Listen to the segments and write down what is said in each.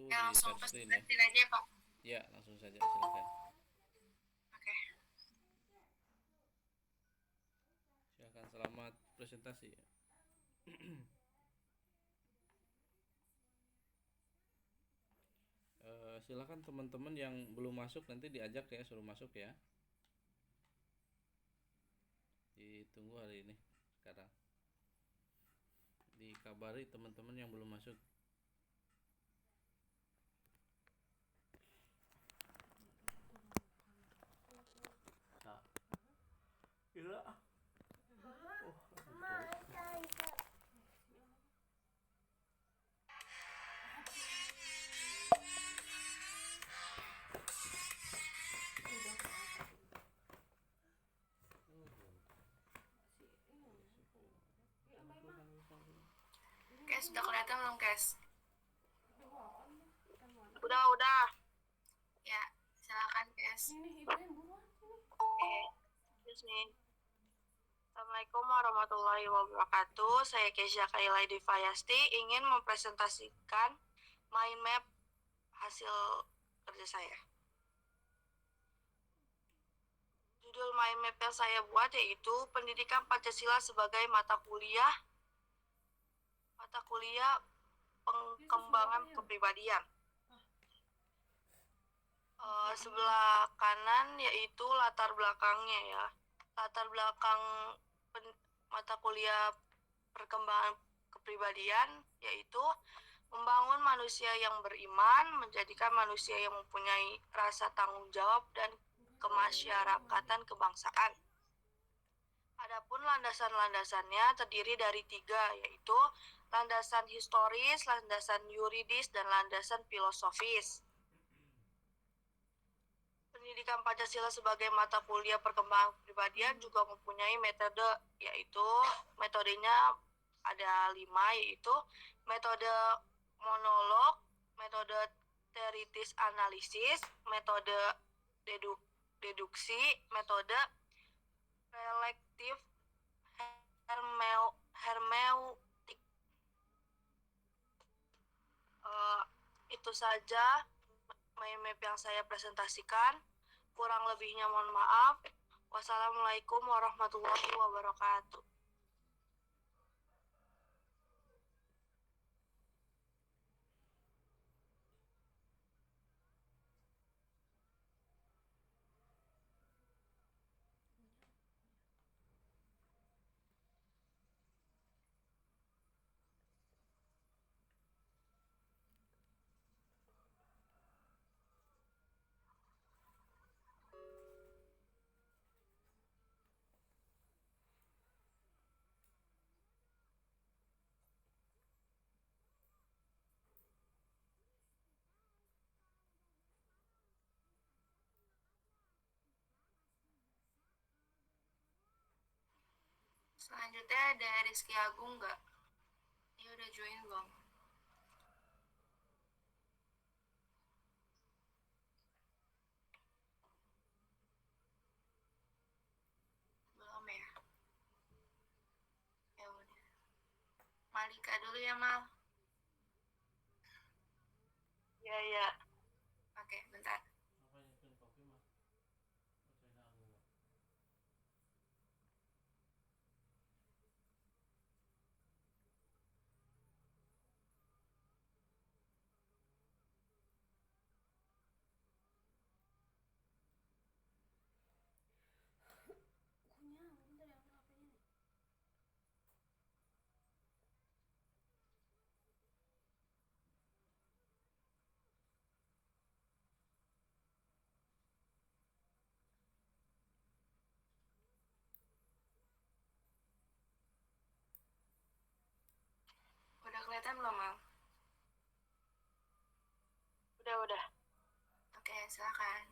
itu Ya di langsung share screen ya. presentin aja Pak. Ya, langsung saja silakan. Oke. Silakan, selamat presentasi ya. Silakan teman-teman yang belum masuk nanti diajak ya, suruh masuk ya. Ditunggu hari ini sekarang. Dikabari teman-teman yang belum masuk. Nah, gila. Oh, Kes udah kelihatan belum Kes? Udah. Ya silakan Kes. Oke. Terus nih. Assalamualaikum warahmatullahi wabarakatuh. Saya Kesha Kailai Devayasti ingin mempresentasikan mind map hasil kerja saya. Judul mind map yang saya buat yaitu Pendidikan Pancasila sebagai mata kuliah pengembangan kepribadian. Sebelah kanan yaitu latar belakangnya ya. Latar belakang mata kuliah perkembangan kepribadian yaitu membangun manusia yang beriman, menjadikan manusia yang mempunyai rasa tanggung jawab dan kemasyarakatan kebangsaan. Adapun landasan-landasannya terdiri dari 3, yaitu landasan historis, landasan yuridis, dan landasan filosofis. Pendidikan Pancasila sebagai mata kuliah perkembangan kepribadian juga mempunyai metode, yaitu metodenya ada 5, yaitu metode monolog, metode teoritis analisis, metode deduksi, metode relektif hermeneutik. Itu saja mind map yang saya presentasikan. Kurang lebihnya mohon maaf. Wassalamualaikum warahmatullahi wabarakatuh. Selanjutnya ada Rizky Agung nggak? Ya udah join belum? Belum ya? Ya udah. Malika dulu ya Mal. Ya. Oke, bentar. Udah kelihatan belum Mal? Udah. Oke, silakan.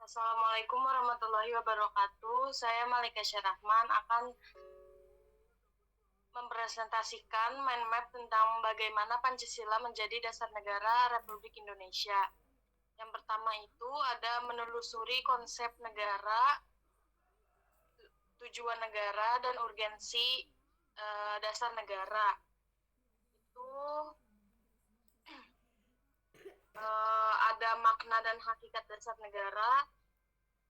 Assalamualaikum warahmatullahi wabarakatuh. Saya Malika Syarahman akan mempresentasikan mind map tentang bagaimana Pancasila menjadi dasar negara Republik Indonesia. Yang pertama itu ada menelusuri konsep negara, tujuan negara, dan urgensi dasar negara. Itu ada makna dan hakikat dasar negara,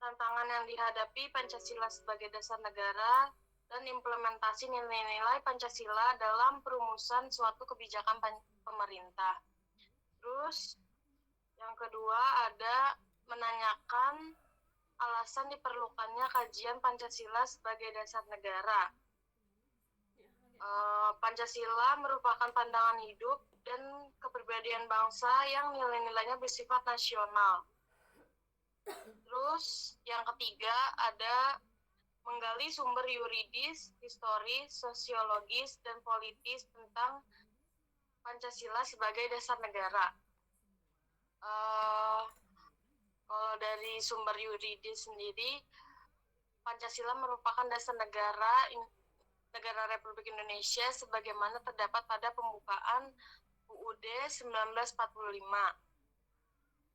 tantangan yang dihadapi Pancasila sebagai dasar negara, dan implementasi nilai-nilai Pancasila dalam perumusan suatu kebijakan pemerintah. Terus yang kedua ada menanyakan alasan diperlukannya kajian Pancasila sebagai dasar negara. Pancasila merupakan pandangan hidup dan kepribadian bangsa yang nilai-nilainya bersifat nasional. Terus yang ketiga ada menggali sumber yuridis, historis, sosiologis, dan politis tentang Pancasila sebagai dasar negara. Kalau dari sumber yuridis sendiri, Pancasila merupakan dasar negara Republik Indonesia sebagaimana terdapat pada pembukaan UUD 1945.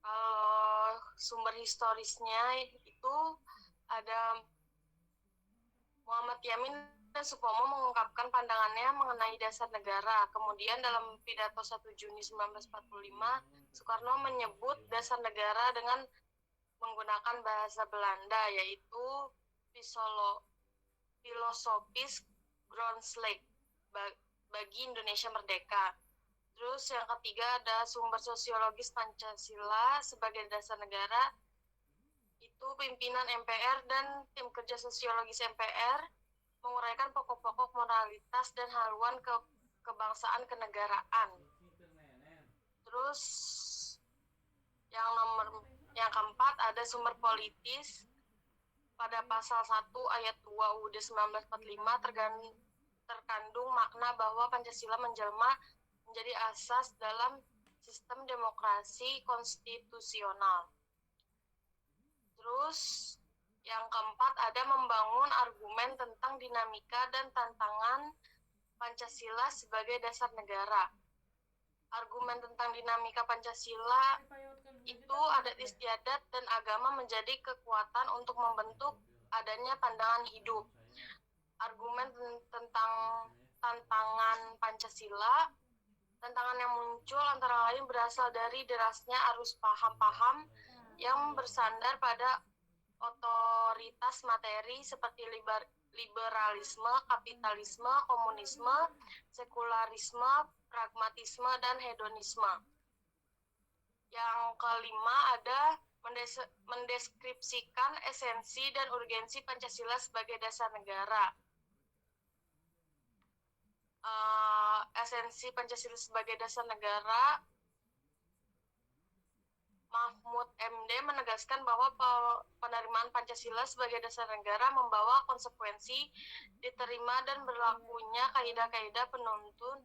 Kalau sumber historisnya itu ada Muhammad Yamin dan Supomo mengungkapkan pandangannya mengenai dasar negara. Kemudian dalam pidato 1 Juni 1945, Soekarno menyebut dasar negara dengan menggunakan bahasa Belanda, yaitu filosofis Grondslag bagi Indonesia Merdeka. Terus yang ketiga ada sumber sosiologis Pancasila sebagai dasar negara, itu pimpinan MPR dan tim kerja sosiologis MPR menguraikan pokok-pokok moralitas dan haluan kebangsaan kenegaraan. Terus yang keempat ada sumber politis. Pada pasal 1 ayat 2 UUD 1945 terkandung makna bahwa Pancasila menjelma menjadi asas dalam sistem demokrasi konstitusional. Terus yang keempat ada membangun argumen tentang dinamika dan tantangan Pancasila sebagai dasar negara. Argumen tentang dinamika Pancasila itu adat istiadat dan agama menjadi kekuatan untuk membentuk adanya pandangan hidup. Argumen tentang tantangan Pancasila, tantangan yang muncul antara lain berasal dari derasnya arus paham-paham yang bersandar pada otoritas materi seperti liberalisme, kapitalisme, komunisme, sekularisme, pragmatisme, dan hedonisme. Yang kelima ada mendeskripsikan esensi dan urgensi Pancasila sebagai dasar negara. Esensi Pancasila sebagai dasar negara, Mahfud MD menegaskan bahwa penerimaan Pancasila sebagai dasar negara membawa konsekuensi diterima dan berlakunya kaidah-kaidah penuntun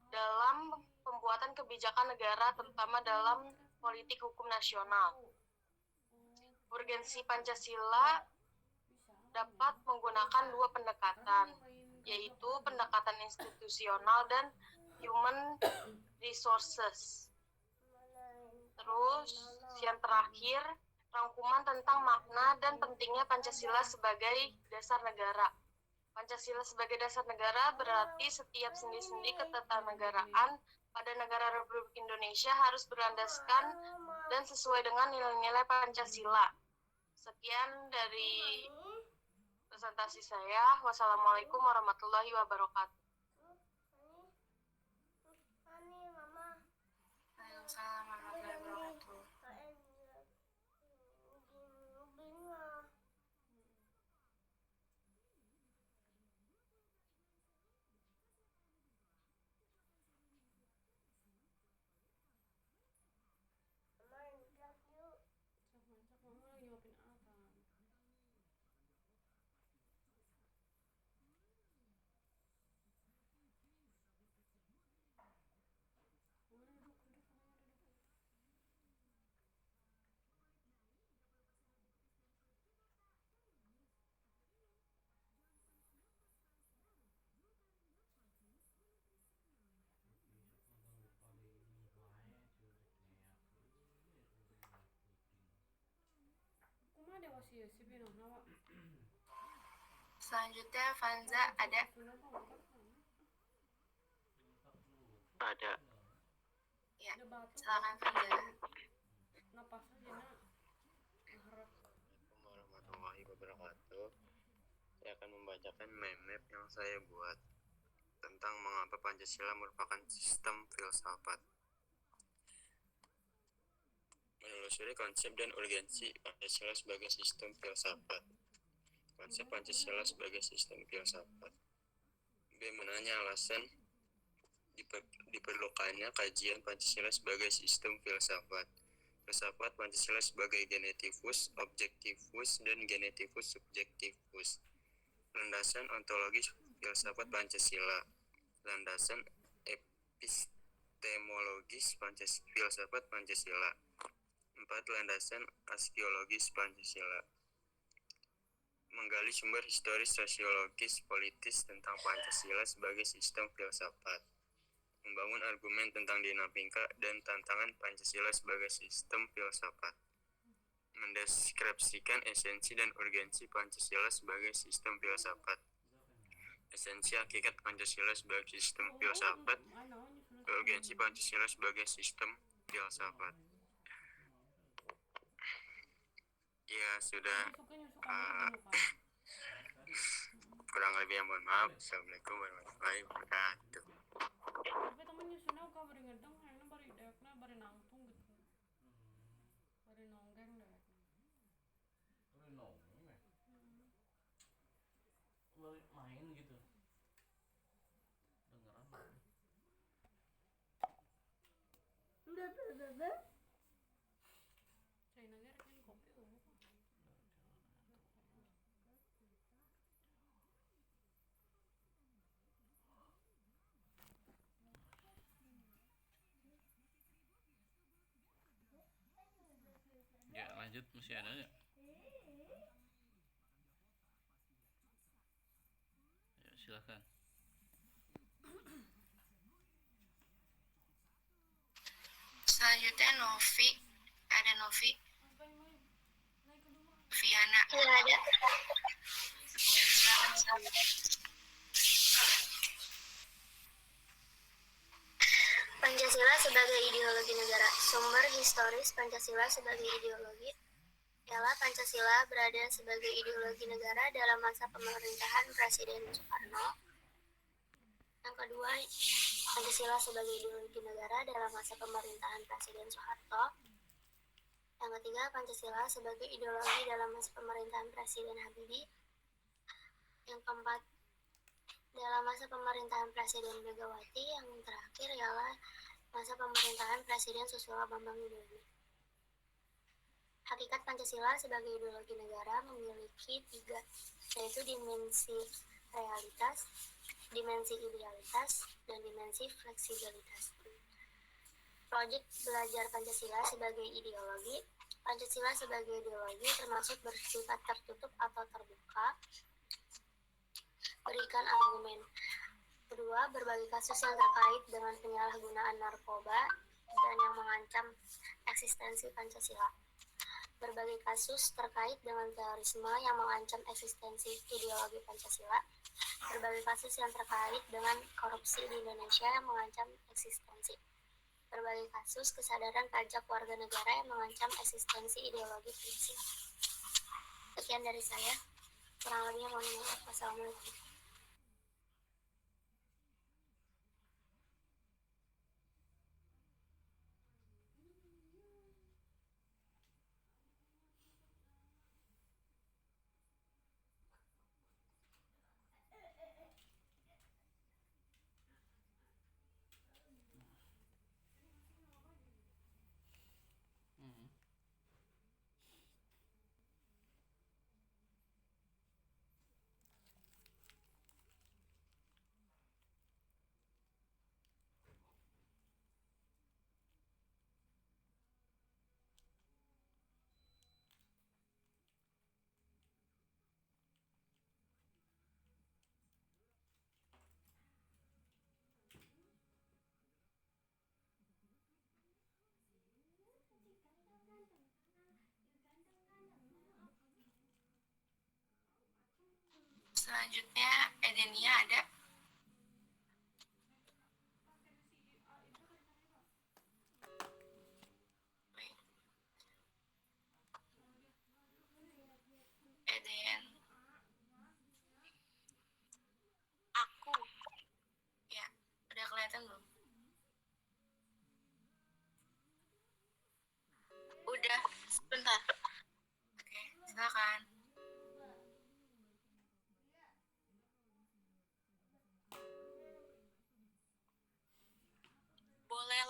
dalam pembuatan kebijakan negara, terutama dalam politik hukum nasional. Urgensi Pancasila dapat menggunakan dua pendekatan, yaitu pendekatan institusional dan human resources. Terus yang terakhir, rangkuman tentang makna dan pentingnya Pancasila sebagai dasar negara. Pancasila sebagai dasar negara berarti setiap sendi-sendi ketatanegaraan pada negara Republik Indonesia harus berlandaskan dan sesuai dengan nilai-nilai Pancasila. Sekian dari presentasi saya. Wassalamualaikum warahmatullahi wabarakatuh. Waalaikumsalam warahmatullahi wabarakatuh. Selanjutnya Fanza ada. Ada. Ya, silakan Fanza. Assalamualaikum warahmatullahi wabarakatuh. Saya akan membacakan meme yang saya buat tentang mengapa Pancasila merupakan sistem filsafat. Menelusuri konsep dan urgensi Pancasila sebagai sistem filsafat. Konsep Pancasila sebagai sistem filsafat. B. Menanya alasan diperlukannya kajian Pancasila sebagai sistem filsafat. Filsafat Pancasila sebagai genetivus objektivus dan genetivus subjektivus. Landasan ontologis filsafat Pancasila. Landasan epistemologis filsafat Pancasila. 4. Landasan aksiologis Pancasila. Menggali sumber historis sosiologis politis tentang Pancasila sebagai sistem filsafat. Membangun argumen tentang dinamika dan tantangan Pancasila sebagai sistem filsafat. Mendeskripsikan esensi dan urgensi Pancasila sebagai sistem filsafat. Esensi hakikat Pancasila sebagai sistem filsafat. Urgensi Pancasila sebagai sistem filsafat. Ya sudah, kurang lebih mohon maaf. Assalamualaikum warahmatullahi wabarakatuh. Tapi temennya Suna kok bari ngedeng kayaknya bari dekna bari nangtung gitu. Bari nonggeng deh. Bari nongkrong ya. Bari main gitu. Dengeran. Saya nagar kan kopi ungu. Ya lanjut, masih ada nggak? Ya silakan. Selanjutnya Novi. Ada Novi. Naik ke rumah. Viana. Ya, ada. Silakan. Pancasila sebagai ideologi negara. Sumber historis Pancasila sebagai ideologi ialah Pancasila berada sebagai ideologi negara dalam masa pemerintahan Presiden Soekarno. Yang kedua, Pancasila sebagai ideologi negara dalam masa pemerintahan Presiden Soeharto. Yang ketiga, Pancasila sebagai ideologi dalam masa pemerintahan Presiden Habibie. Yang keempat, dalam masa pemerintahan Presiden Megawati. Yang terakhir ialah masa pemerintahan Presiden Susilo Bambang Yudhoyono. Hakikat Pancasila sebagai ideologi negara memiliki 3, yaitu dimensi realitas, dimensi idealitas, dan dimensi fleksibilitas. Proyek belajar Pancasila sebagai ideologi. Pancasila sebagai ideologi termasuk bersifat tertutup atau terbuka. Berikan argumen. Kedua, berbagai kasus yang terkait dengan penyalahgunaan narkoba dan yang mengancam eksistensi Pancasila. Berbagai kasus terkait dengan terorisme yang mengancam eksistensi ideologi Pancasila. Berbagai kasus yang terkait dengan korupsi di Indonesia yang mengancam eksistensi. Berbagai kasus kesadaran pajak warga negara yang mengancam eksistensi ideologi Pancasila. Sekian dari saya. Kurang lebihnya mohon maaf. Wassalamualaikum. Selanjutnya Edenia ada. Eden. Aku. Ya, udah kelihatan belum? Udah, sebentar. Oke, silakan. Boleh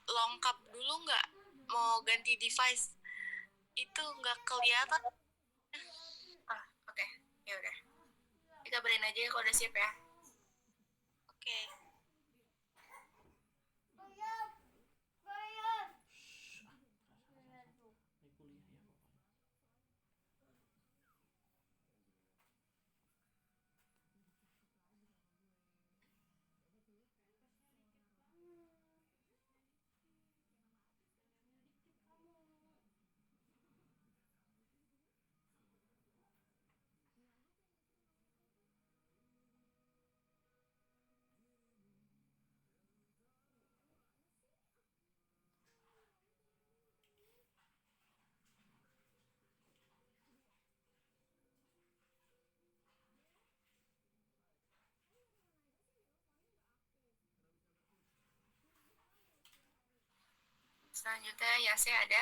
lengkap dulu nggak? Mau ganti device. Itu nggak kelihatan. Oke, ya udah. Dikabarin aja kalau udah siap ya. Oke. Selanjutnya Yase ada.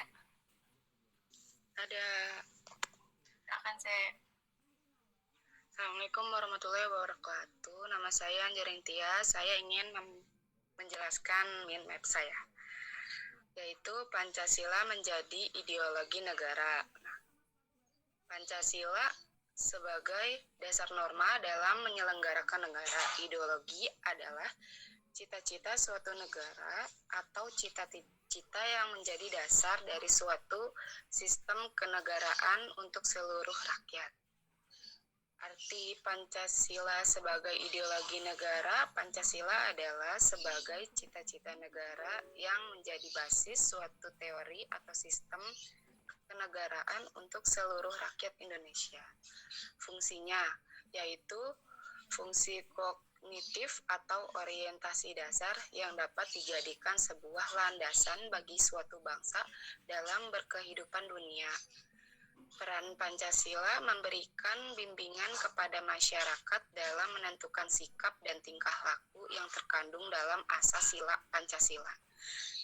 Ada. Akan saya. Assalamualaikum warahmatullahi wabarakatuh. Nama saya Anjaring Tia. Saya ingin menjelaskan mind map saya, yaitu Pancasila menjadi ideologi negara. Pancasila sebagai dasar norma dalam menyelenggarakan negara. Ideologi adalah cita-cita suatu negara atau cita-cita yang menjadi dasar dari suatu sistem kenegaraan untuk seluruh rakyat. Arti Pancasila sebagai ideologi negara, Pancasila adalah sebagai cita-cita negara yang menjadi basis suatu teori atau sistem kenegaraan untuk seluruh rakyat Indonesia. Fungsinya yaitu fungsi kognitif atau orientasi dasar yang dapat dijadikan sebuah landasan bagi suatu bangsa dalam berkehidupan dunia. Peran Pancasila memberikan bimbingan kepada masyarakat dalam menentukan sikap dan tingkah laku yang terkandung dalam asas sila Pancasila.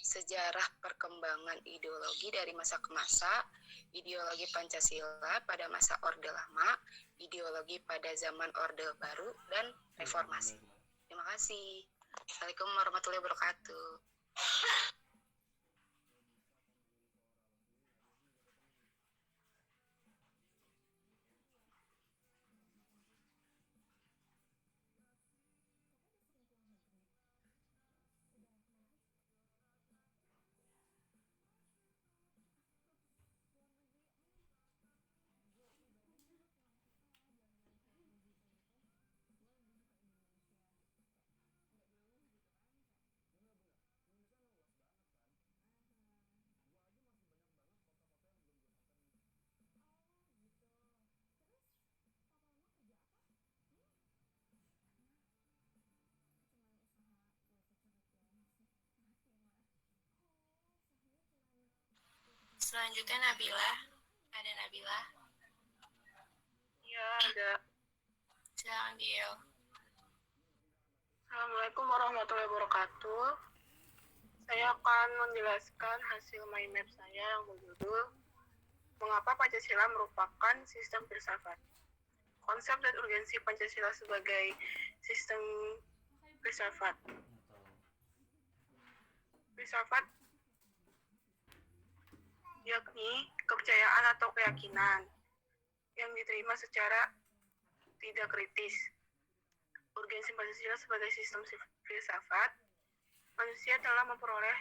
Sejarah perkembangan ideologi dari masa ke masa, ideologi Pancasila pada masa Orde Lama, ideologi pada zaman Orde Baru, dan reformasi. Terima kasih. Assalamualaikum warahmatullahi wabarakatuh. Selanjutnya Nabila. Ada Nabila. Ya, ada. Silakan Gil. Assalamualaikum warahmatullahi wabarakatuh. Saya akan menjelaskan hasil mind map saya yang berjudul Mengapa Pancasila merupakan sistem filsafat. Konsep dan urgensi Pancasila sebagai sistem filsafat. Filsafat yakni kepercayaan atau keyakinan yang diterima secara tidak kritis. Urgensi Pancasila sebagai sistem filsafat, manusia telah memperoleh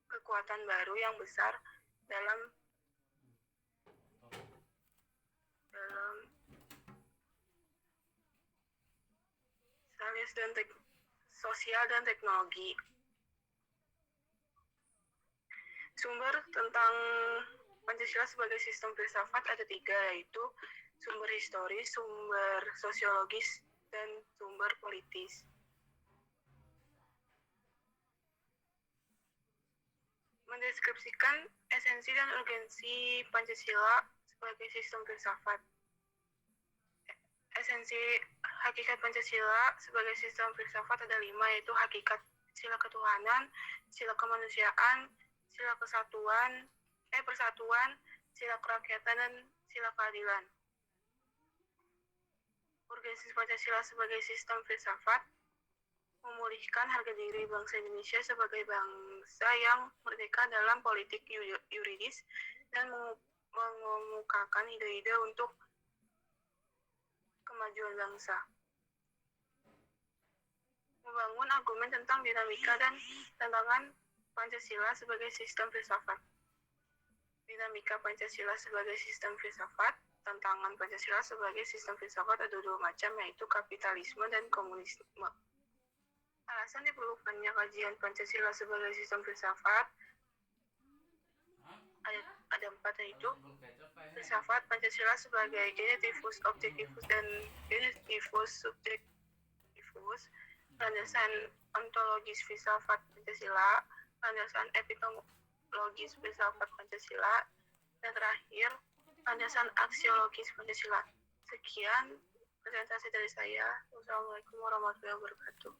kekuatan baru yang besar dalam sains dan sosial dan teknologi. Sumber tentang Pancasila sebagai sistem filsafat ada 3, yaitu sumber historis, sumber sosiologis, dan sumber politis. Mendeskripsikan esensi dan urgensi Pancasila sebagai sistem filsafat. Esensi hakikat Pancasila sebagai sistem filsafat ada 5, yaitu hakikat sila ketuhanan, sila kemanusiaan, sila persatuan, sila kerakyatan, dan sila keadilan. Urgensi Pancasila sebagai sistem filsafat memulihkan harga diri bangsa Indonesia sebagai bangsa yang merdeka dalam politik yuridis dan mengemukakan ide-ide untuk kemajuan bangsa. Membangun argumen tentang dinamika dan tantangan Pancasila sebagai sistem filsafat. Dinamika Pancasila sebagai sistem filsafat, tantangan Pancasila sebagai sistem filsafat ada 2 macam, yaitu kapitalisme dan komunisme. Alasan diperlukannya kajian Pancasila sebagai sistem filsafat ada 4, yaitu filsafat Pancasila sebagai genetivus objektivus dan genetivus subjektivus, landasan ontologis filsafat Pancasila, landasan epistemologis filsafat Pancasila, dan terakhir landasan aksiologis Pancasila. Sekian presentasi dari saya. Wassalamualaikum warahmatullahi wabarakatuh.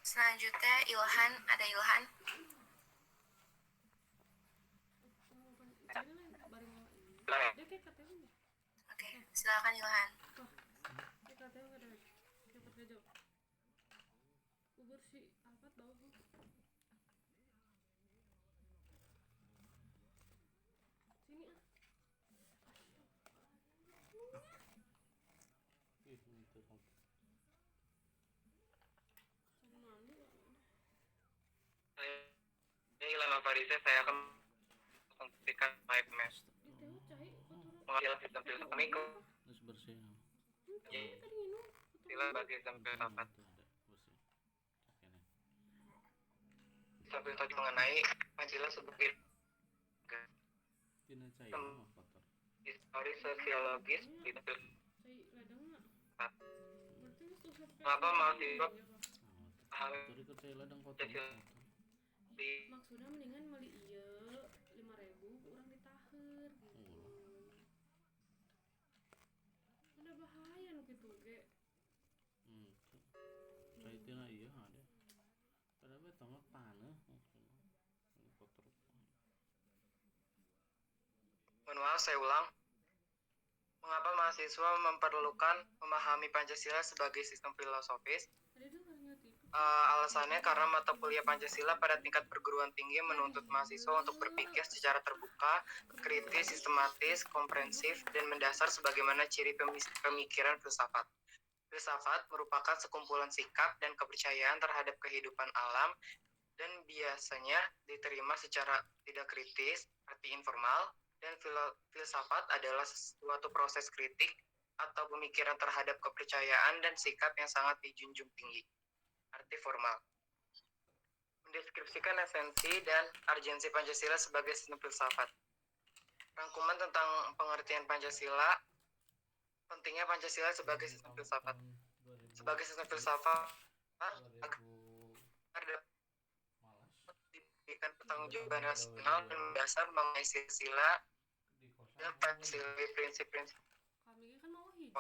Selanjutnya Ilhan, ada Ilhan. Oke, silakan Ilhan. Ini Ilham Farise, saya akan menyampaikan Mike Mes. Mengambil sistem filsafat kami Terus bersih. sila bagi sistem filsafat. Sistem filsafat mengenai Pancasila sebagai Tina cai mah kotor. historis sosiologis di filsafat. Mengapa mahasiswa pahami Tadi ke cai ladang kotor. di maksudnya mendingan meli ieu 5.000 kurang ditaheur gitu. Ada bahaya nu kitu ge. Cai tina ieu ada. Padahal eta mah taneuh maksudnya. Kotor. Manual saya ulang. Mengapa mahasiswa memerlukan memahami Pancasila sebagai sistem filosofis? Ada tuh ngerti itu. Alasannya karena mata kuliah Pancasila pada tingkat perguruan tinggi menuntut mahasiswa untuk berpikir secara terbuka, kritis, sistematis, komprehensif, dan mendasar sebagaimana ciri pemikiran filsafat. Filsafat merupakan sekumpulan sikap dan kepercayaan terhadap kehidupan alam dan biasanya diterima secara tidak kritis, arti informal, dan filsafat adalah suatu proses kritik atau pemikiran terhadap kepercayaan dan sikap yang sangat dijunjung tinggi. Arti formal. Mendeskripsikan esensi dan urgensi Pancasila sebagai sistem filsafat. Rangkuman tentang pengertian Pancasila, pentingnya Pancasila sebagai sistem filsafat. Sebagai sistem filsafat, agar dapat diberikan pertanggungjawaban rasional dan mendasar mengenai sila dan Pancasila prinsip-prinsip. Kami kan mau hidup.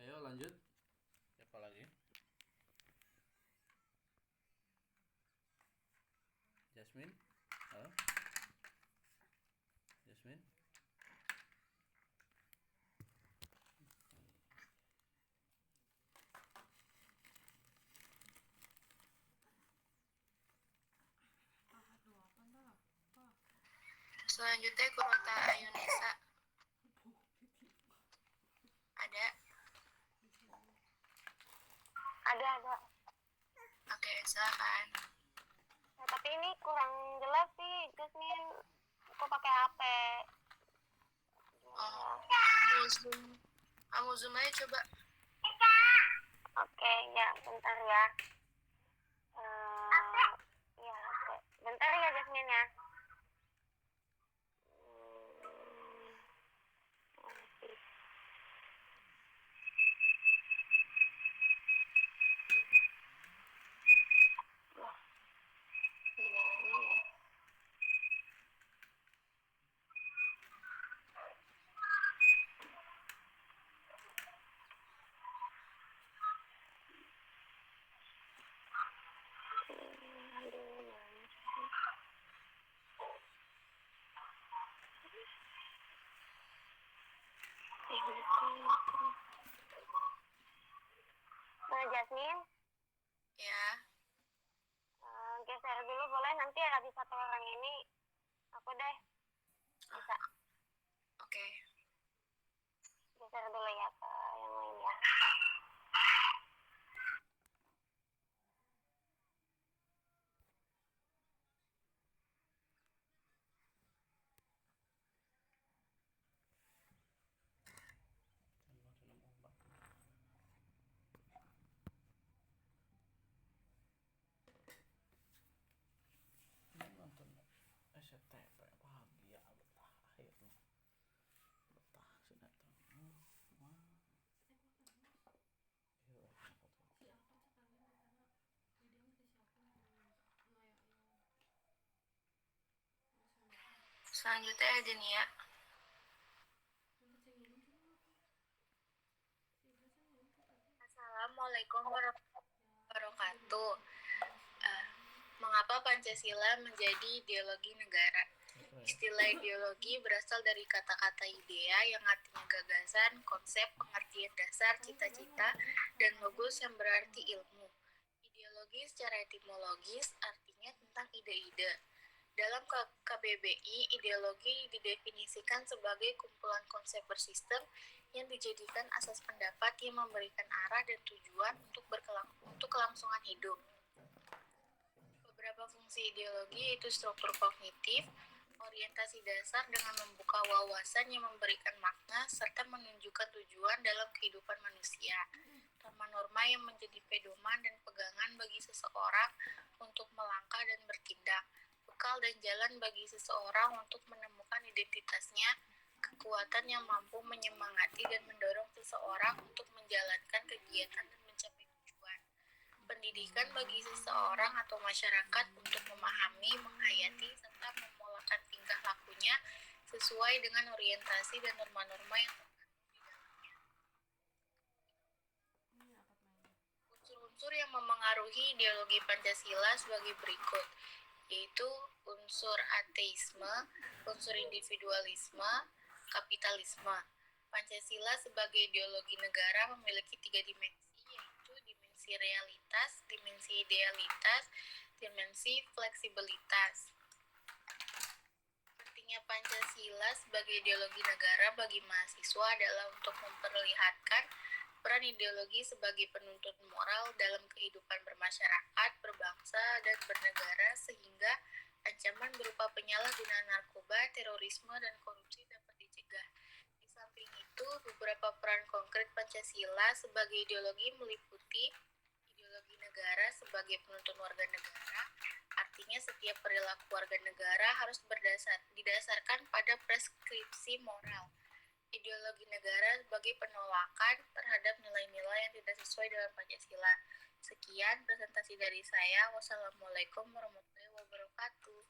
Ayo lanjut. Siapa lagi? Jasmine? Halo? Jasmine? Selanjutnya Kurota Ayunisa. Ada? Ada. Oke, silakan. Nah, tapi ini kurang jelas sih, Jasmine. Aku pakai HP. Oh, kamu zoom aja coba. Oke, ya, bentar ya. Ya, oke. Bentar ya, Jasmine ya. Nah, Jasmine, Ya. geser dulu boleh, nanti habis satu orang ini aku deh bisa Oke. geser dulu ya ke yang lain ya. Nonton SCTV bahagia betah akhirnya. Betah sinetron. Wah. Selanjutnya ada nih ya. Assalamualaikum warahmatullahi wabarakatuh. Mengapa Pancasila menjadi ideologi negara? Istilah ideologi berasal dari kata-kata idea yang artinya gagasan, konsep, pengertian dasar, cita-cita, dan logos yang berarti ilmu. Ideologi secara etimologis artinya tentang ide-ide. Dalam KBBI, ideologi didefinisikan sebagai kumpulan konsep bersistem yang dijadikan asas pendapat yang memberikan arah dan tujuan untuk kelangsungan hidup. Beberapa fungsi ideologi yaitu struktur kognitif, orientasi dasar dengan membuka wawasan yang memberikan makna serta menunjukkan tujuan dalam kehidupan manusia. Norma-norma yang menjadi pedoman dan pegangan bagi seseorang untuk melangkah dan bertindak. Bekal dan jalan bagi seseorang untuk menemukan identitasnya, kekuatan yang mampu menyemangati dan mendorong seseorang untuk menjalankan kegiatan dan mencapai tujuan. Pendidikan bagi seseorang atau masyarakat untuk memahami, menghayati, serta memolakan tingkah lakunya sesuai dengan orientasi dan norma-norma yang terkandung di dalamnya. Unsur-unsur yang memengaruhi ideologi Pancasila sebagai berikut, yaitu unsur ateisme, unsur individualisme, kapitalisme. Pancasila sebagai ideologi negara memiliki 3 dimensi, yaitu dimensi realitas, dimensi idealitas, dimensi fleksibilitas. Pentingnya Pancasila sebagai ideologi negara bagi mahasiswa adalah untuk memperlihatkan peran ideologi sebagai penuntun moral dalam kehidupan bermasyarakat, berbangsa, dan bernegara sehingga Ancaman berupa penyalahgunaan narkoba, terorisme, dan korupsi dapat dicegah. Di samping itu, beberapa peran konkret Pancasila sebagai ideologi meliputi ideologi negara sebagai penuntun warga negara. Artinya setiap perilaku warga negara harus didasarkan pada preskripsi moral. Ideologi negara sebagai penolakan terhadap nilai-nilai yang tidak sesuai dengan Pancasila. Sekian presentasi dari saya. Wassalamualaikum warahmatullahi wabarakatuh.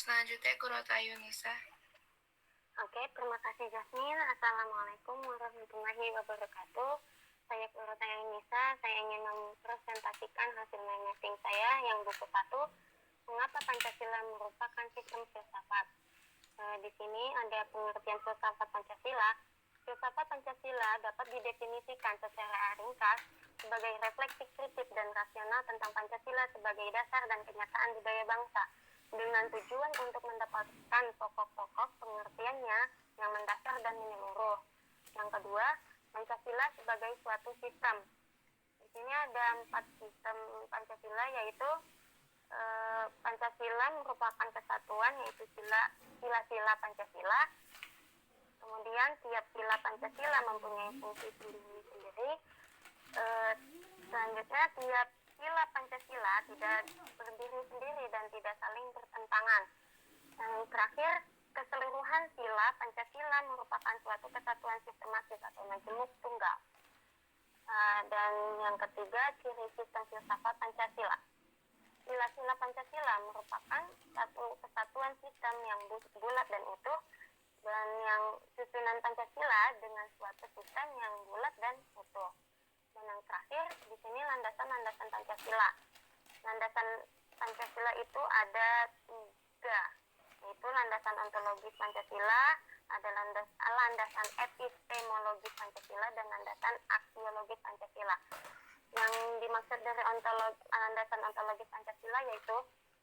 Selanjutnya Kurota Yunisa. Oke, terima kasih Jasmine. Assalamualaikum warahmatullahi wabarakatuh. Saya Kurota Yunisa. Saya ingin mempresentasikan hasil mind mapping saya yang buku 1, Mengapa Pancasila Merupakan Sistem Filsafat. Di sini ada pengertian filsafat Pancasila. Filsafat Pancasila dapat didefinisikan secara ringkas sebagai refleksi kritis dan rasional tentang Pancasila sebagai dasar dan kenyataan budaya bangsa, dengan tujuan untuk mendapatkan pokok-pokok pengertiannya yang mendasar dan menyeluruh. Yang kedua, Pancasila sebagai suatu sistem. Di sini ada 4 sistem Pancasila, yaitu Pancasila merupakan kesatuan, yaitu sila-sila Pancasila. Kemudian tiap sila Pancasila mempunyai fungsi sendiri-sendiri. Selanjutnya tiap sila Pancasila tidak berdiri sendiri dan tidak saling bertentangan. Yang terakhir, keseluruhan sila Pancasila merupakan suatu kesatuan sistematis atau majemuk tunggal. Dan yang ketiga, ciri sistem filsafat Pancasila. Sila-sila Pancasila merupakan satu kesatuan sistem yang bulat dan utuh, dan yang susunan Pancasila dengan suatu sistem yang bulat dan utuh. Dan yang terakhir, di sini landasan-landasan Pancasila. Landasan Pancasila itu ada 3, yaitu landasan ontologis Pancasila, ada landasan epistemologis Pancasila, dan landasan aksiologis Pancasila. Yang dimaksud dari landasan ontologis Pancasila yaitu,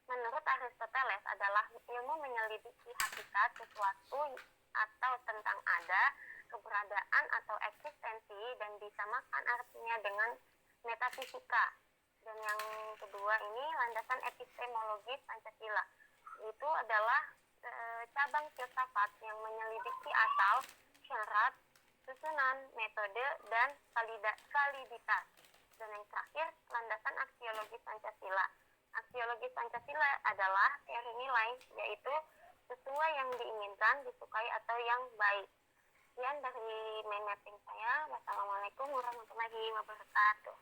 menurut Aristoteles adalah ilmu menyelidiki hakikat sesuatu atau tentang ada, keberadaan atau eksistensi, dan disamakan artinya dengan metafisika. Dan yang kedua ini landasan epistemologis Pancasila. Itu adalah cabang filsafat yang menyelidiki asal, syarat, susunan, metode, dan validitas. Dan yang terakhir, landasan aksiologis Pancasila. Aksiologis Pancasila adalah teori nilai, yaitu sesuai yang diinginkan, disukai, atau yang baik. Sekian dari mind mapping saya. Wassalamualaikum warahmatullahi wabarakatuh.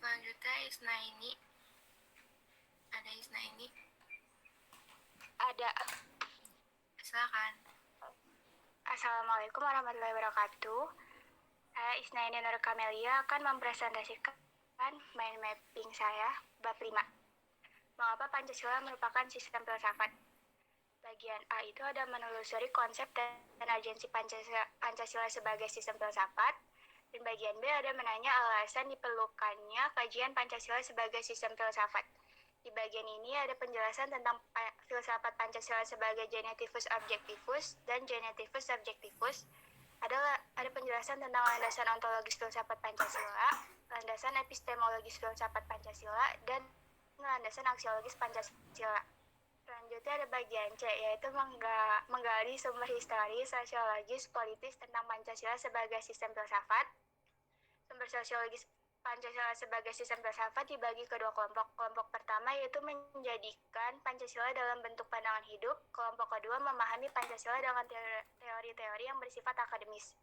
Selanjutnya Isnaini. Ada Isnaini? Ada. Silakan. Assalamualaikum warahmatullahi wabarakatuh. Saya Isnaini Nur Kamelia akan mempresentasikan mind mapping saya bab 5. Mengapa Pancasila merupakan sistem filsafat? Bagian A itu ada menelusuri konsep dan agensi Pancasila sebagai sistem filsafat. Dan bagian B ada menanya alasan diperlukannya kajian Pancasila sebagai sistem filsafat. Di bagian ini ada penjelasan tentang filsafat Pancasila sebagai genetivus objektivus dan genetivus subjektivus. Ada penjelasan tentang landasan ontologis filsafat Pancasila. landasan epistemologis filsafat Pancasila, dan landasan aksiologis Pancasila. Selanjutnya ada bagian C, yaitu menggali sumber historis, sosiologis, politis tentang Pancasila sebagai sistem filsafat. Sumber sosiologis Pancasila sebagai sistem filsafat dibagi ke dua kelompok. Kelompok pertama yaitu menjadikan Pancasila dalam bentuk pandangan hidup. Kelompok kedua memahami Pancasila dengan teori-teori yang bersifat akademis.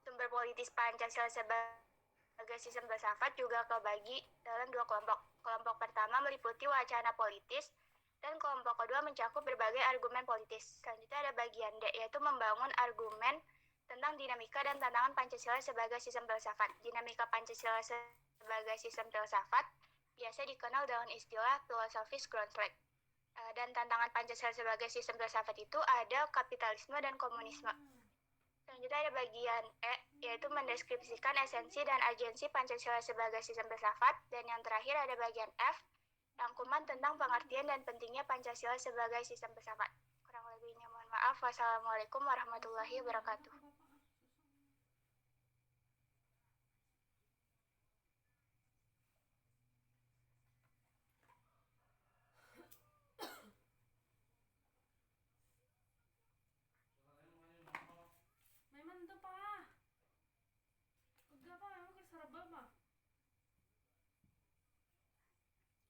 Sumber politis Pancasila sebagai sistem filsafat juga kebagi dalam dua kelompok. Kelompok pertama meliputi wacana politis, dan kelompok kedua mencakup berbagai argumen politis. Selanjutnya ada bagian D, yaitu membangun argumen tentang dinamika dan tantangan Pancasila sebagai sistem filsafat. Dinamika Pancasila sebagai sistem filsafat biasa dikenal dengan istilah filosofis groundslide. Dan tantangan Pancasila sebagai sistem filsafat itu ada kapitalisme dan komunisme. Selanjutnya ada bagian E, yaitu mendeskripsikan esensi dan agensi Pancasila sebagai sistem filsafat. Dan yang terakhir ada bagian F, rangkuman tentang pengertian dan pentingnya Pancasila sebagai sistem filsafat. Kurang lebihnya mohon maaf. Wassalamualaikum warahmatullahi wabarakatuh. Memang tuh pak. Enggak pak, emang kerserba pak.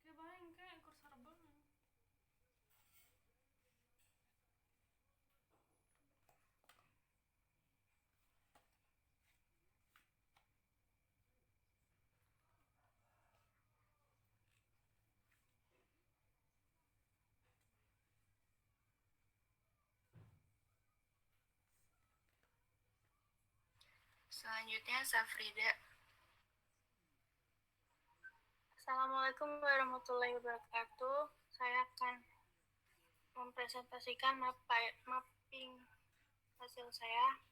Kayak bayang kayak kerserba. Selanjutnya Safrida. Assalamualaikum warahmatullahi wabarakatuh. Saya akan mempresentasikan mapping hasil saya.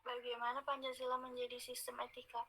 Bagaimana Pancasila menjadi sistem etika?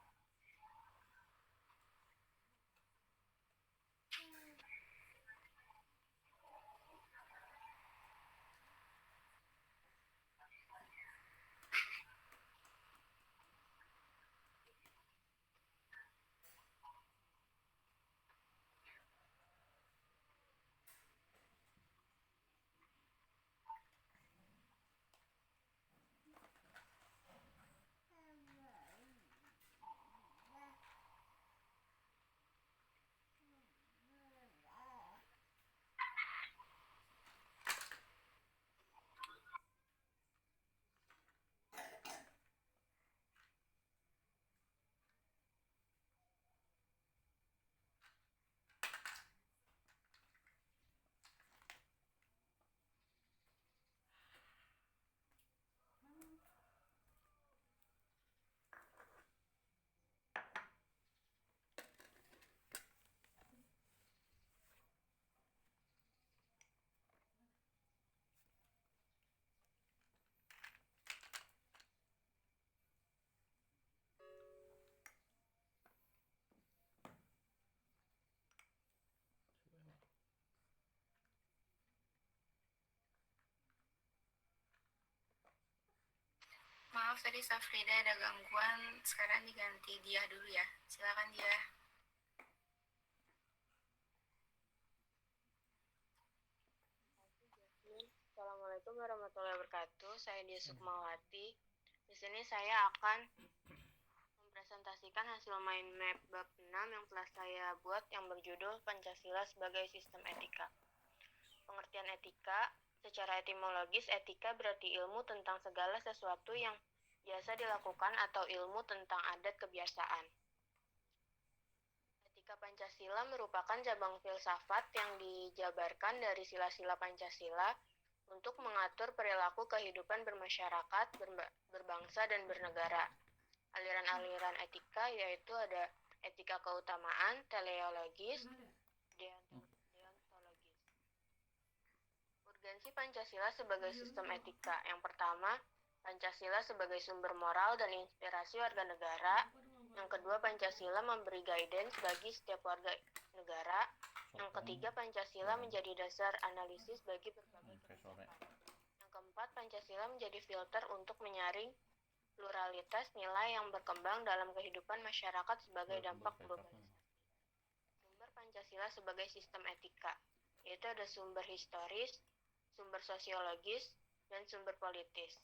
Maaf tadi Safrida ada gangguan, sekarang diganti dia dulu ya. Silakan dia. Assalamualaikum warahmatullahi wabarakatuh. Saya Dia Sukmawati. Di sini saya akan mempresentasikan hasil mind map bab 6 yang telah saya buat yang berjudul Pancasila sebagai Sistem Etika. Pengertian etika, secara etimologis, etika berarti ilmu tentang segala sesuatu yang biasa dilakukan atau ilmu tentang adat kebiasaan. Etika Pancasila merupakan cabang filsafat yang dijabarkan dari sila-sila Pancasila untuk mengatur perilaku kehidupan bermasyarakat, berbangsa, dan bernegara. Aliran-aliran etika yaitu ada etika keutamaan, teleologis, deontologis. Urgensi Pancasila sebagai sistem etika. Yang pertama, Pancasila sebagai sumber moral dan inspirasi warga negara. Yang kedua, Pancasila memberi guidance bagi setiap warga negara. Yang ketiga, Pancasila menjadi dasar analisis bagi berbagai kebijakan. Yang keempat, Pancasila menjadi filter untuk menyaring pluralitas nilai yang berkembang dalam kehidupan masyarakat sebagai dampak globalisasi. Sumber Pancasila sebagai sistem etika, yaitu ada sumber historis, sumber sosiologis, dan sumber politis.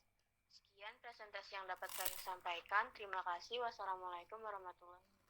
Sekian presentasi yang dapat saya sampaikan. Terima kasih. Wassalamualaikum warahmatullahi wabarakatuh.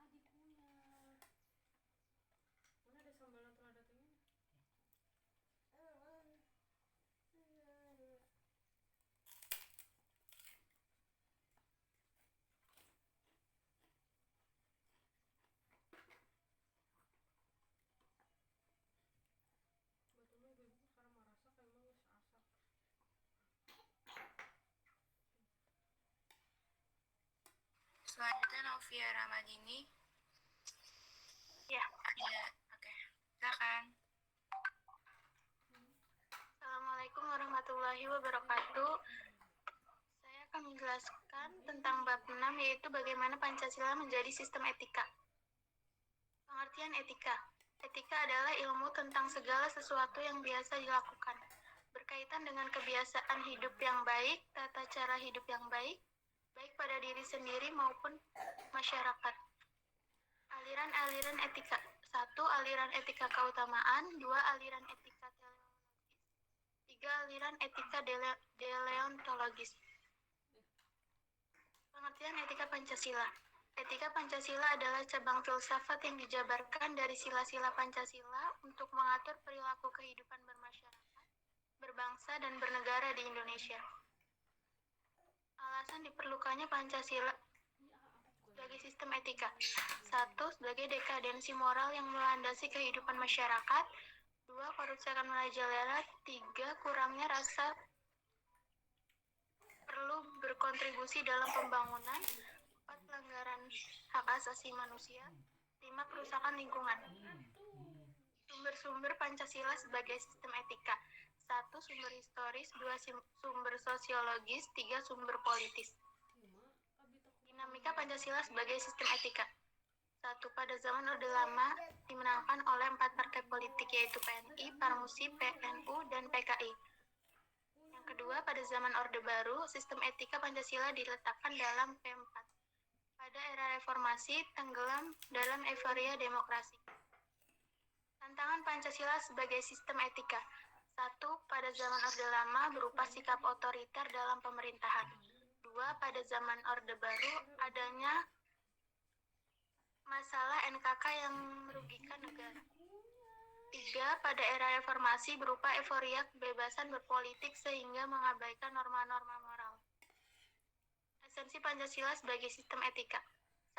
Adikunya. Mana ada sambal lada ini? Betul ibu sekarang merasa kayak emang asak. Selanjutnya Novia Ramadini. Ya. Ya, oke. Silakan. Assalamualaikum warahmatullahi wabarakatuh. Saya akan menjelaskan tentang bab 6, yaitu bagaimana Pancasila menjadi sistem etika. Pengertian etika. Etika adalah ilmu tentang segala sesuatu yang biasa dilakukan, berkaitan dengan kebiasaan hidup yang baik, tata cara hidup yang baik pada diri sendiri maupun masyarakat. Aliran-aliran etika. 1. Aliran etika keutamaan. 2. Aliran etika teleologis. 3. Aliran etika deontologis. Pengertian etika Pancasila. Etika Pancasila adalah cabang filsafat yang dijabarkan dari sila-sila Pancasila untuk mengatur perilaku kehidupan bermasyarakat, berbangsa, dan bernegara di Indonesia. Alasan diperlukannya Pancasila sebagai sistem etika. 1. Sebagai dekadensi moral yang melandasi kehidupan masyarakat. 2. Kerusakan merajalela. 3. Kurangnya rasa perlu berkontribusi dalam pembangunan. 4. Pelanggaran hak asasi manusia. 5. Kerusakan lingkungan. Sumber-sumber Pancasila sebagai sistem etika. 1. Sumber historis. 2. Sumber sosiologis. 3. Sumber politis. Dinamika Pancasila sebagai sistem etika. 1. Pada zaman Orde Lama dimenangkan oleh 4 partai politik, yaitu PNI, Parmusi, PNU, dan PKI. Yang kedua, pada zaman Orde Baru, sistem etika Pancasila diletakkan dalam P4. Pada era reformasi, tenggelam dalam euforia demokrasi. Tantangan Pancasila sebagai sistem etika. 1. Pada zaman Orde Lama berupa sikap otoriter dalam pemerintahan. 2. Pada zaman Orde Baru adanya masalah NKK yang merugikan negara. 3. Pada era reformasi berupa euforia kebebasan berpolitik sehingga mengabaikan norma-norma moral. Esensi Pancasila sebagai sistem etika.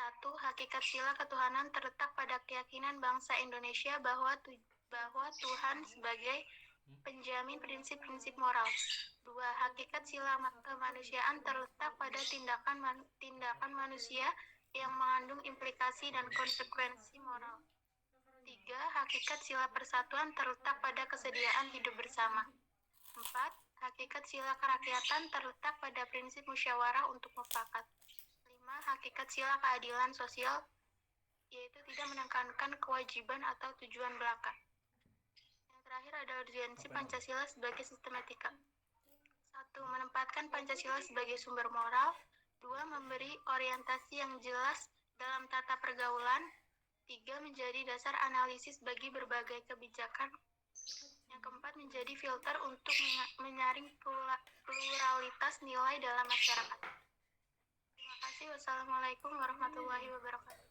1. Hakikat sila ketuhanan terletak pada keyakinan bangsa Indonesia bahwa Tuhan sebagai penjamin prinsip-prinsip moral. 2. Hakikat sila kemanusiaan terletak pada tindakan manusia yang mengandung implikasi dan konsekuensi moral. 3. Hakikat sila persatuan terletak pada kesediaan hidup bersama. 4. Hakikat sila kerakyatan terletak pada prinsip musyawarah untuk mufakat. 5. Hakikat sila keadilan sosial, yaitu tidak menekankan kewajiban atau tujuan belaka. Yang terakhir ada urgensi Pancasila sebagai sistem etika. 1. Menempatkan Pancasila sebagai sumber moral. 2. Memberi orientasi yang jelas dalam tata pergaulan. 3. Menjadi dasar analisis bagi berbagai kebijakan. Yang keempat, menjadi filter untuk menyaring pluralitas nilai dalam masyarakat. Terima kasih. Wassalamualaikum warahmatullahi wabarakatuh.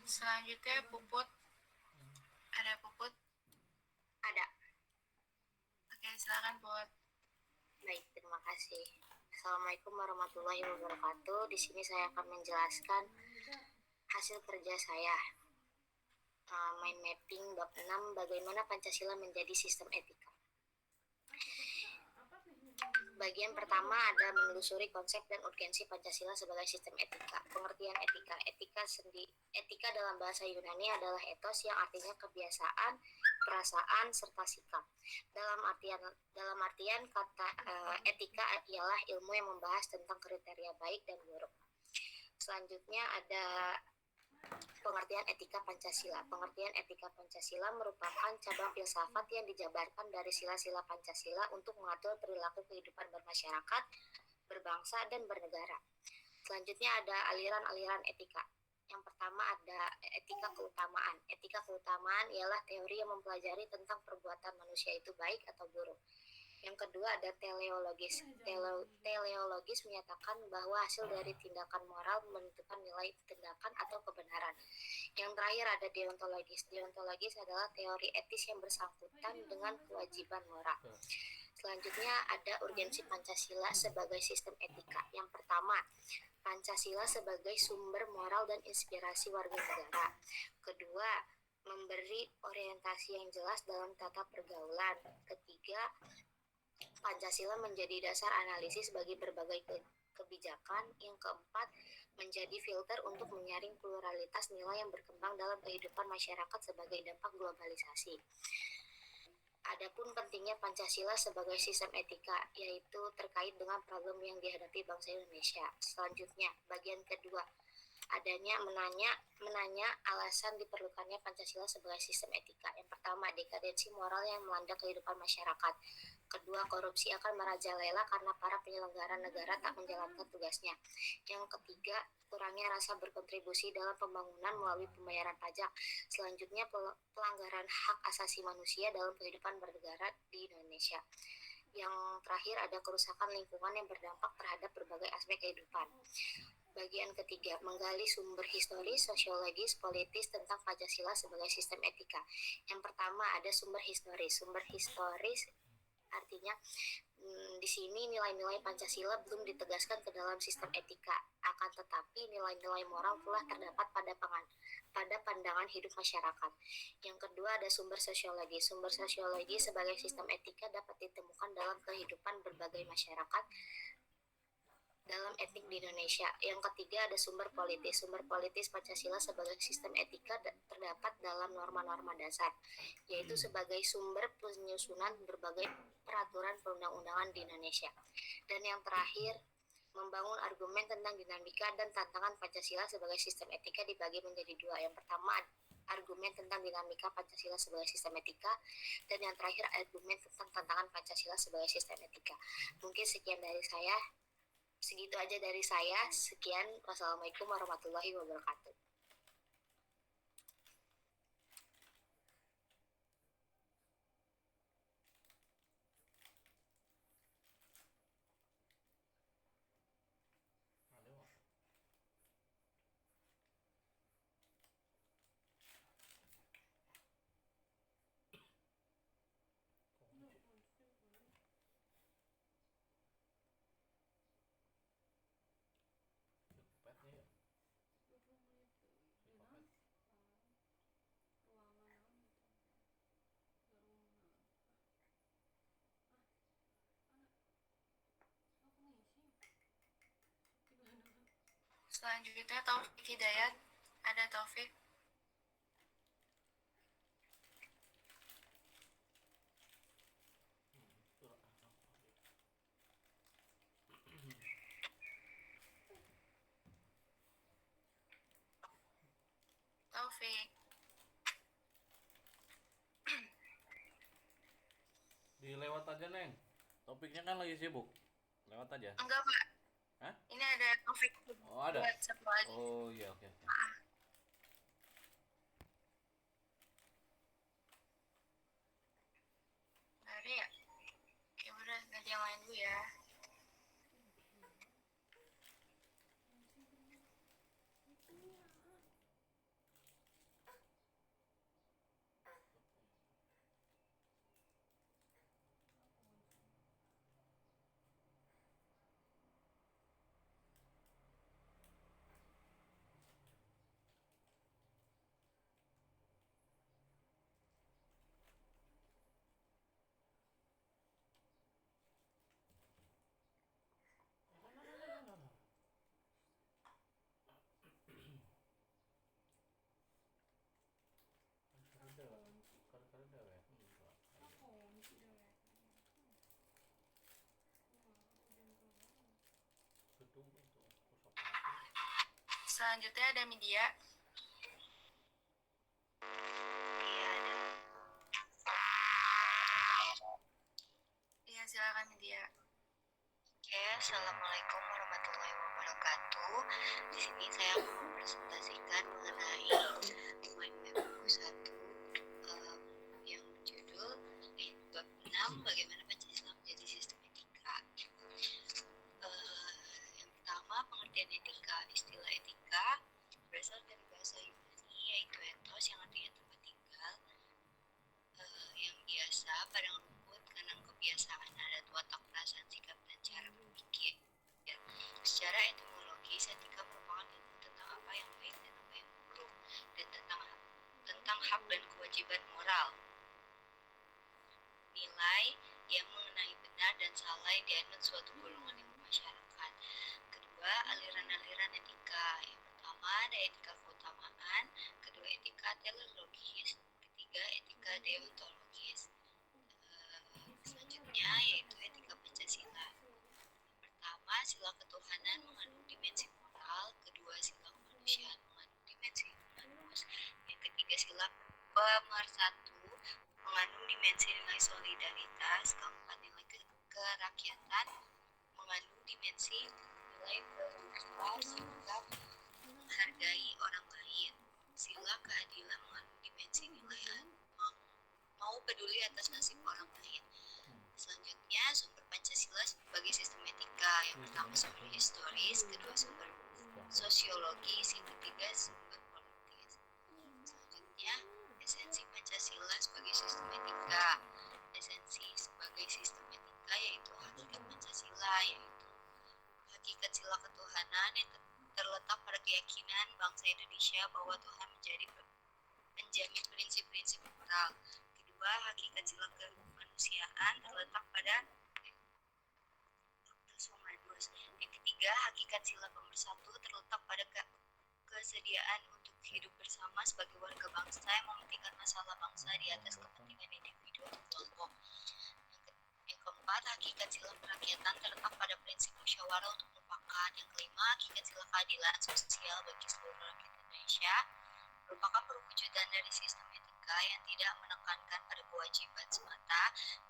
Selanjutnya Puput. Ada Puput? Ada. Oke, silakan Put. Baik, terima kasih. Assalamualaikum warahmatullahi wabarakatuh. Di sini saya akan menjelaskan hasil kerja saya. Mind mapping bab 6, bagaimana Pancasila menjadi sistem etika. Bagian pertama ada menelusuri konsep dan urgensi Pancasila sebagai sistem etika. Pengertian etika. Etika dalam bahasa Yunani adalah ethos yang artinya kebiasaan, perasaan, serta sikap. Dalam artian kata etika ialah ilmu yang membahas tentang kriteria baik dan buruk. Selanjutnya ada pengertian etika Pancasila. Pengertian etika Pancasila merupakan cabang filsafat yang dijabarkan dari sila-sila Pancasila untuk mengatur perilaku kehidupan bermasyarakat, berbangsa, dan bernegara. Selanjutnya ada aliran-aliran etika. Yang pertama ada etika keutamaan. Etika keutamaan ialah teori yang mempelajari tentang perbuatan manusia itu baik atau buruk. Yang kedua ada teleologis. Teleologis menyatakan bahwa hasil dari tindakan moral menentukan nilai tindakan atau kebenaran. Yang terakhir ada deontologis. Deontologis adalah teori etis yang bersangkutan dengan kewajiban moral. Selanjutnya ada urgensi Pancasila sebagai sistem etika. Yang pertama, Pancasila sebagai sumber moral dan inspirasi warga negara. Kedua, memberi orientasi yang jelas dalam tata pergaulan. Ketiga, Pancasila menjadi dasar analisis bagi berbagai kebijakan. Yang keempat, menjadi filter untuk menyaring pluralitas nilai yang berkembang dalam kehidupan masyarakat sebagai dampak globalisasi. Adapun pentingnya Pancasila sebagai sistem etika, yaitu terkait dengan problem yang dihadapi bangsa Indonesia. Selanjutnya, bagian kedua, adanya menanya alasan diperlukannya Pancasila sebagai sistem etika. Yang pertama, dekadensi moral yang melanda kehidupan masyarakat. Kedua, korupsi akan merajalela karena para penyelenggara negara tak menjalankan tugasnya. Yang ketiga, kurangnya rasa berkontribusi dalam pembangunan melalui pembayaran pajak. Selanjutnya, pelanggaran hak asasi manusia dalam kehidupan bernegara di Indonesia. Yang terakhir, ada kerusakan lingkungan yang berdampak terhadap berbagai aspek kehidupan. Bagian ketiga, menggali sumber historis, sosiologis, politis tentang Pancasila sebagai sistem etika. Yang pertama ada sumber historis. Sumber historis artinya di sini nilai-nilai Pancasila belum ditegaskan ke dalam sistem etika. Akan tetapi nilai-nilai moral telah terdapat pada pandangan hidup masyarakat. Yang kedua ada sumber sosiologi. Sumber sosiologi sebagai sistem etika dapat ditemukan dalam kehidupan berbagai masyarakat dalam etik di Indonesia. Yang ketiga ada sumber politis. Sumber politis Pancasila sebagai sistem etika terdapat dalam norma-norma dasar, yaitu sebagai sumber penyusunan berbagai peraturan perundang-undangan di Indonesia. Dan yang terakhir, membangun argumen tentang dinamika dan tantangan Pancasila sebagai sistem etika dibagi menjadi dua. Yang pertama, argumen tentang dinamika Pancasila sebagai sistem etika, dan yang terakhir argumen tentang tantangan Pancasila sebagai sistem etika. Mungkin sekian dari saya. Segitu aja dari saya. Sekian. Wassalamualaikum warahmatullahi wabarakatuh. Selanjutnya Taufik Hidayat. Ada Taufik. Taufik. Dilewat aja, Neng. Topiknya kan lagi sibuk. Lewat aja. Enggak, Pak. Hah? Ini ada Taufik. Oh, ada. Buat satu lagi. Oh, iya, oke. Nggak ada ya? Oke, udah ganti yang lain dulu ya. Selanjutnya ada media. Iya, silakan media. Oke, assalamualaikum warahmatullahi wabarakatuh. Di sini saya akan mempresentasikan mengenai mind map buku 1 yang berjudul bab 6 bagaimana Pancasila menjadi sistem etika. Yang pertama, pengertian etika. Istilah etika berasal dari bahasa Yunani, yaitu ethos yang artinya tempat tinggal, yang biasa, padang rumput, karena kebiasaan, adat, watak, perasaan, sikap, dan cara berpikir. Secara etimologis, etika merupakan ilmu tentang apa yang baik dan apa yang buruk, dan tentang hak dan kewajiban moral. Nilai yang mengenai benar dan salah yang dianut suatu golongan ilmu masyarakat. Kedua, aliran-aliran etika. Yang pertama ada etika keutamaan, kedua etika teleologis, ketiga etika deontologis. Selanjutnya yaitu etika Pancasila. Yang pertama, sila ketuhanan mengandung dimensi moral, kedua sila kemanusiaan mengandung dimensi humanis, yang ketiga sila pemersatu mengandung dimensi nilai solidaritas, keempat nilai kerakyatan mengandung dimensi nilai prioritas, sikap menghargai orang lain, sila keadilan mengandung dimensi nilai mau peduli atas nasib orang lain. Selanjutnya, sumber Pancasila sebagai sistem etika. Yang pertama sumber historis, kedua sumber sosiologis, yang ketiga sumber politis. Selanjutnya, esensi Pancasila sebagai sistem etika. Esensi sebagai sistem etika yaitu hakikat Pancasila, yaitu hakikat sila ketuhanan yang terletak pada keyakinan bangsa Indonesia bahwa Tuhan menjadi penjamin prinsip-prinsip moral. Kedua, hakikat sila kemanusiaan terletak pada Humanus. Yang ketiga, hakikat sila pemersatu terletak pada kesediaan untuk hidup bersama sebagai warga bangsa yang mementingkan masalah bangsa di atas kepentingan individu atau kelompok. Yang keempat, hakikat sila kerakyatan terletak pada prinsip musyawarah untuk mufakat. Yang kelima, hakikat sila keadilan sosial bagi seluruh rakyat Indonesia merupakan perwujudan dari sistem etika yang tidak menekankan pada kewajiban semata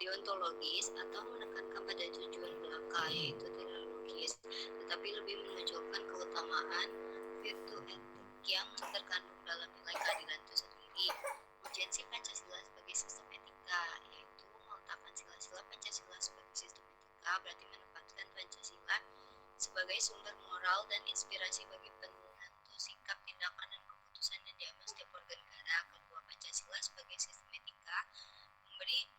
deontologis atau menekankan pada tujuan belaka yaitu teleologis, tetapi lebih menunjukkan keutamaan virtu etik yang terkandung dalam nilai keadilan itu sendiri. Urgensi Pancasila sebagai sistem etika yaitu meletakkan sila-sila Pancasila sebagai sistem etika berarti menempatkan Pancasila sebagai sumber moral dan inspirasi bagi penentu sikap, tindakan, dan keputusan yang diambil setiap warga negara. Kedua, Pancasila sebagai sistem etika memberi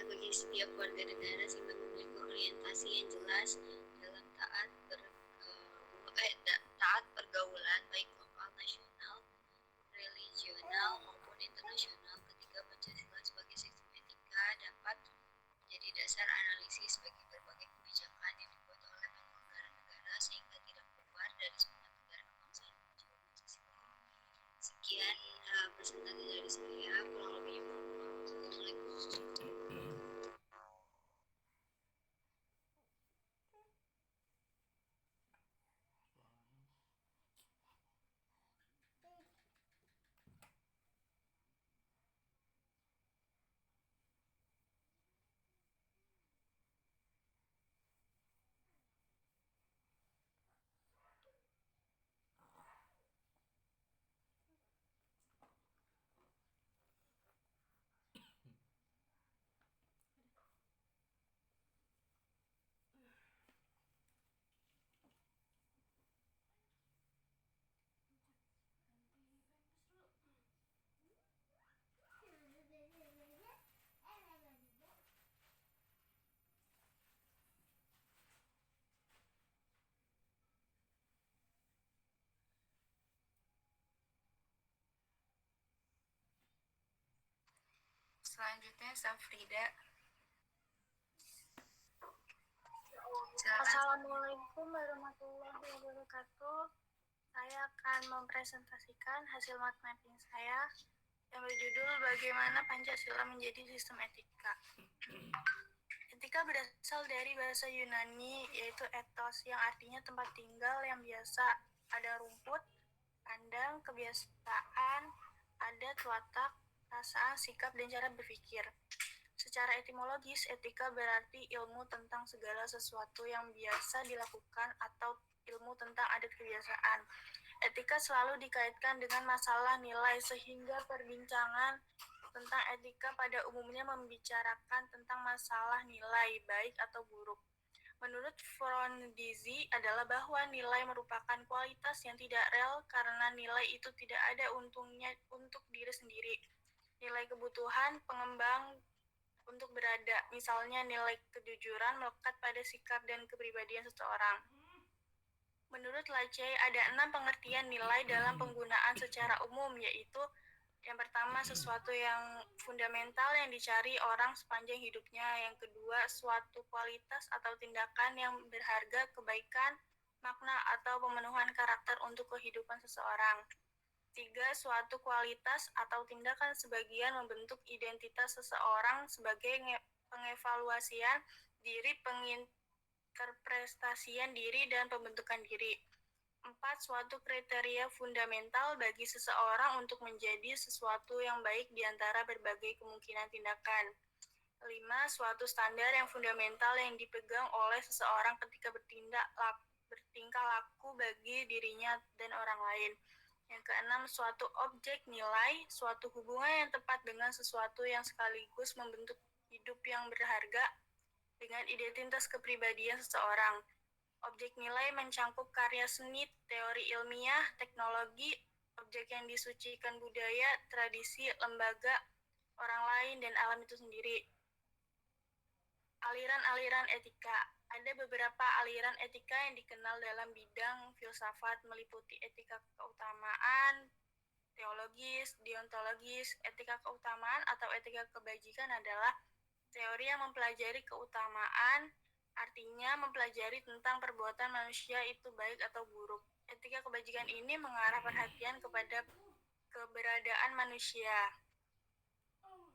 bagi setiap warga negara sifat memiliki orientasi yang jelas dalam taat pergaulan baik lokal, nasional, religional maupun internasional. Ketiga, Pancasila sebagai sistem etika dapat menjadi dasar analisis bagi berbagai kebijakan yang dibuat oleh negara-negara sehingga tidak keluar dari semangat negara kebangsaan Pancasila. Sekian presentasi dari saya, kurang lebihnya mohon maaf. Assalamualaikum. Selanjutnya Safrida. Assalamualaikum warahmatullahi wabarakatuh. Saya akan mempresentasikan hasil mind mapping saya yang berjudul Bagaimana Pancasila Menjadi Sistem Etika. Etika berasal dari bahasa Yunani, yaitu ethos, yang artinya tempat tinggal yang biasa. Ada rumput, kandang, kebiasaan, adat, watak, perasaan, sikap, dan cara berpikir. Secara etimologis, etika berarti ilmu tentang segala sesuatu yang biasa dilakukan atau ilmu tentang adat kebiasaan. Etika selalu dikaitkan dengan masalah nilai, sehingga perbincangan tentang etika pada umumnya membicarakan tentang masalah nilai, baik atau buruk. Menurut Frondizi adalah bahwa nilai merupakan kualitas yang tidak real karena nilai itu tidak ada untungnya untuk diri sendiri. Nilai kebutuhan pengembang untuk berada, misalnya nilai kejujuran melekat pada sikap dan kepribadian seseorang. Menurut Lacey, ada 6 pengertian nilai dalam penggunaan secara umum, yaitu yang pertama, sesuatu yang fundamental yang dicari orang sepanjang hidupnya. Yang kedua, suatu kualitas atau tindakan yang berharga, kebaikan, makna, atau pemenuhan karakter untuk kehidupan seseorang. 3. Suatu kualitas atau tindakan sebagian membentuk identitas seseorang sebagai pengevaluasian diri, penginterpretasian diri, dan pembentukan diri. 4. Suatu kriteria fundamental bagi seseorang untuk menjadi sesuatu yang baik di antara berbagai kemungkinan tindakan. 5. Suatu standar yang fundamental yang dipegang oleh seseorang ketika bertingkah laku bagi dirinya dan orang lain. Yang keenam, suatu objek nilai, suatu hubungan yang tepat dengan sesuatu yang sekaligus membentuk hidup yang berharga dengan identitas kepribadian seseorang. Objek nilai mencangkup karya seni, teori ilmiah, teknologi, objek yang disucikan budaya, tradisi, lembaga, orang lain, dan alam itu sendiri. Aliran-aliran etika. Ada beberapa aliran etika yang dikenal dalam bidang filsafat, meliputi etika keutamaan, teologis, deontologis. Etika keutamaan atau etika kebajikan adalah teori yang mempelajari keutamaan, artinya mempelajari tentang perbuatan manusia itu baik atau buruk. Etika kebajikan ini mengarah perhatian kepada keberadaan manusia.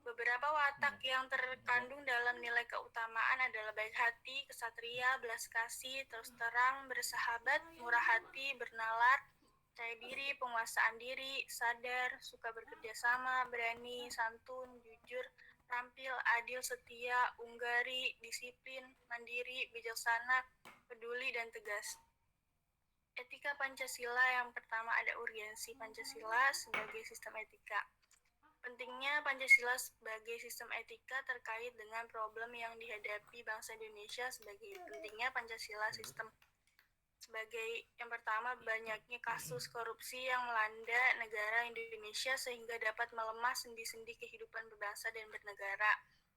Beberapa watak yang terkandung dalam nilai keutamaan adalah baik hati, kesatria, belas kasih, terus terang, bersahabat, murah hati, bernalar, percaya diri, penguasaan diri, sadar, suka bekerja sama, berani, santun, jujur, terampil, adil, setia, unggari, disiplin, mandiri, bijaksana, peduli, dan tegas. Etika Pancasila. Yang pertama ada urgensi Pancasila sebagai sistem etika. Pentingnya Pancasila sebagai sistem etika terkait dengan problem yang dihadapi bangsa Indonesia. Sebagai pentingnya Pancasila sistem sebagai yang pertama, banyaknya kasus korupsi yang melanda negara Indonesia sehingga dapat melemah sendi-sendi kehidupan berbangsa dan bernegara.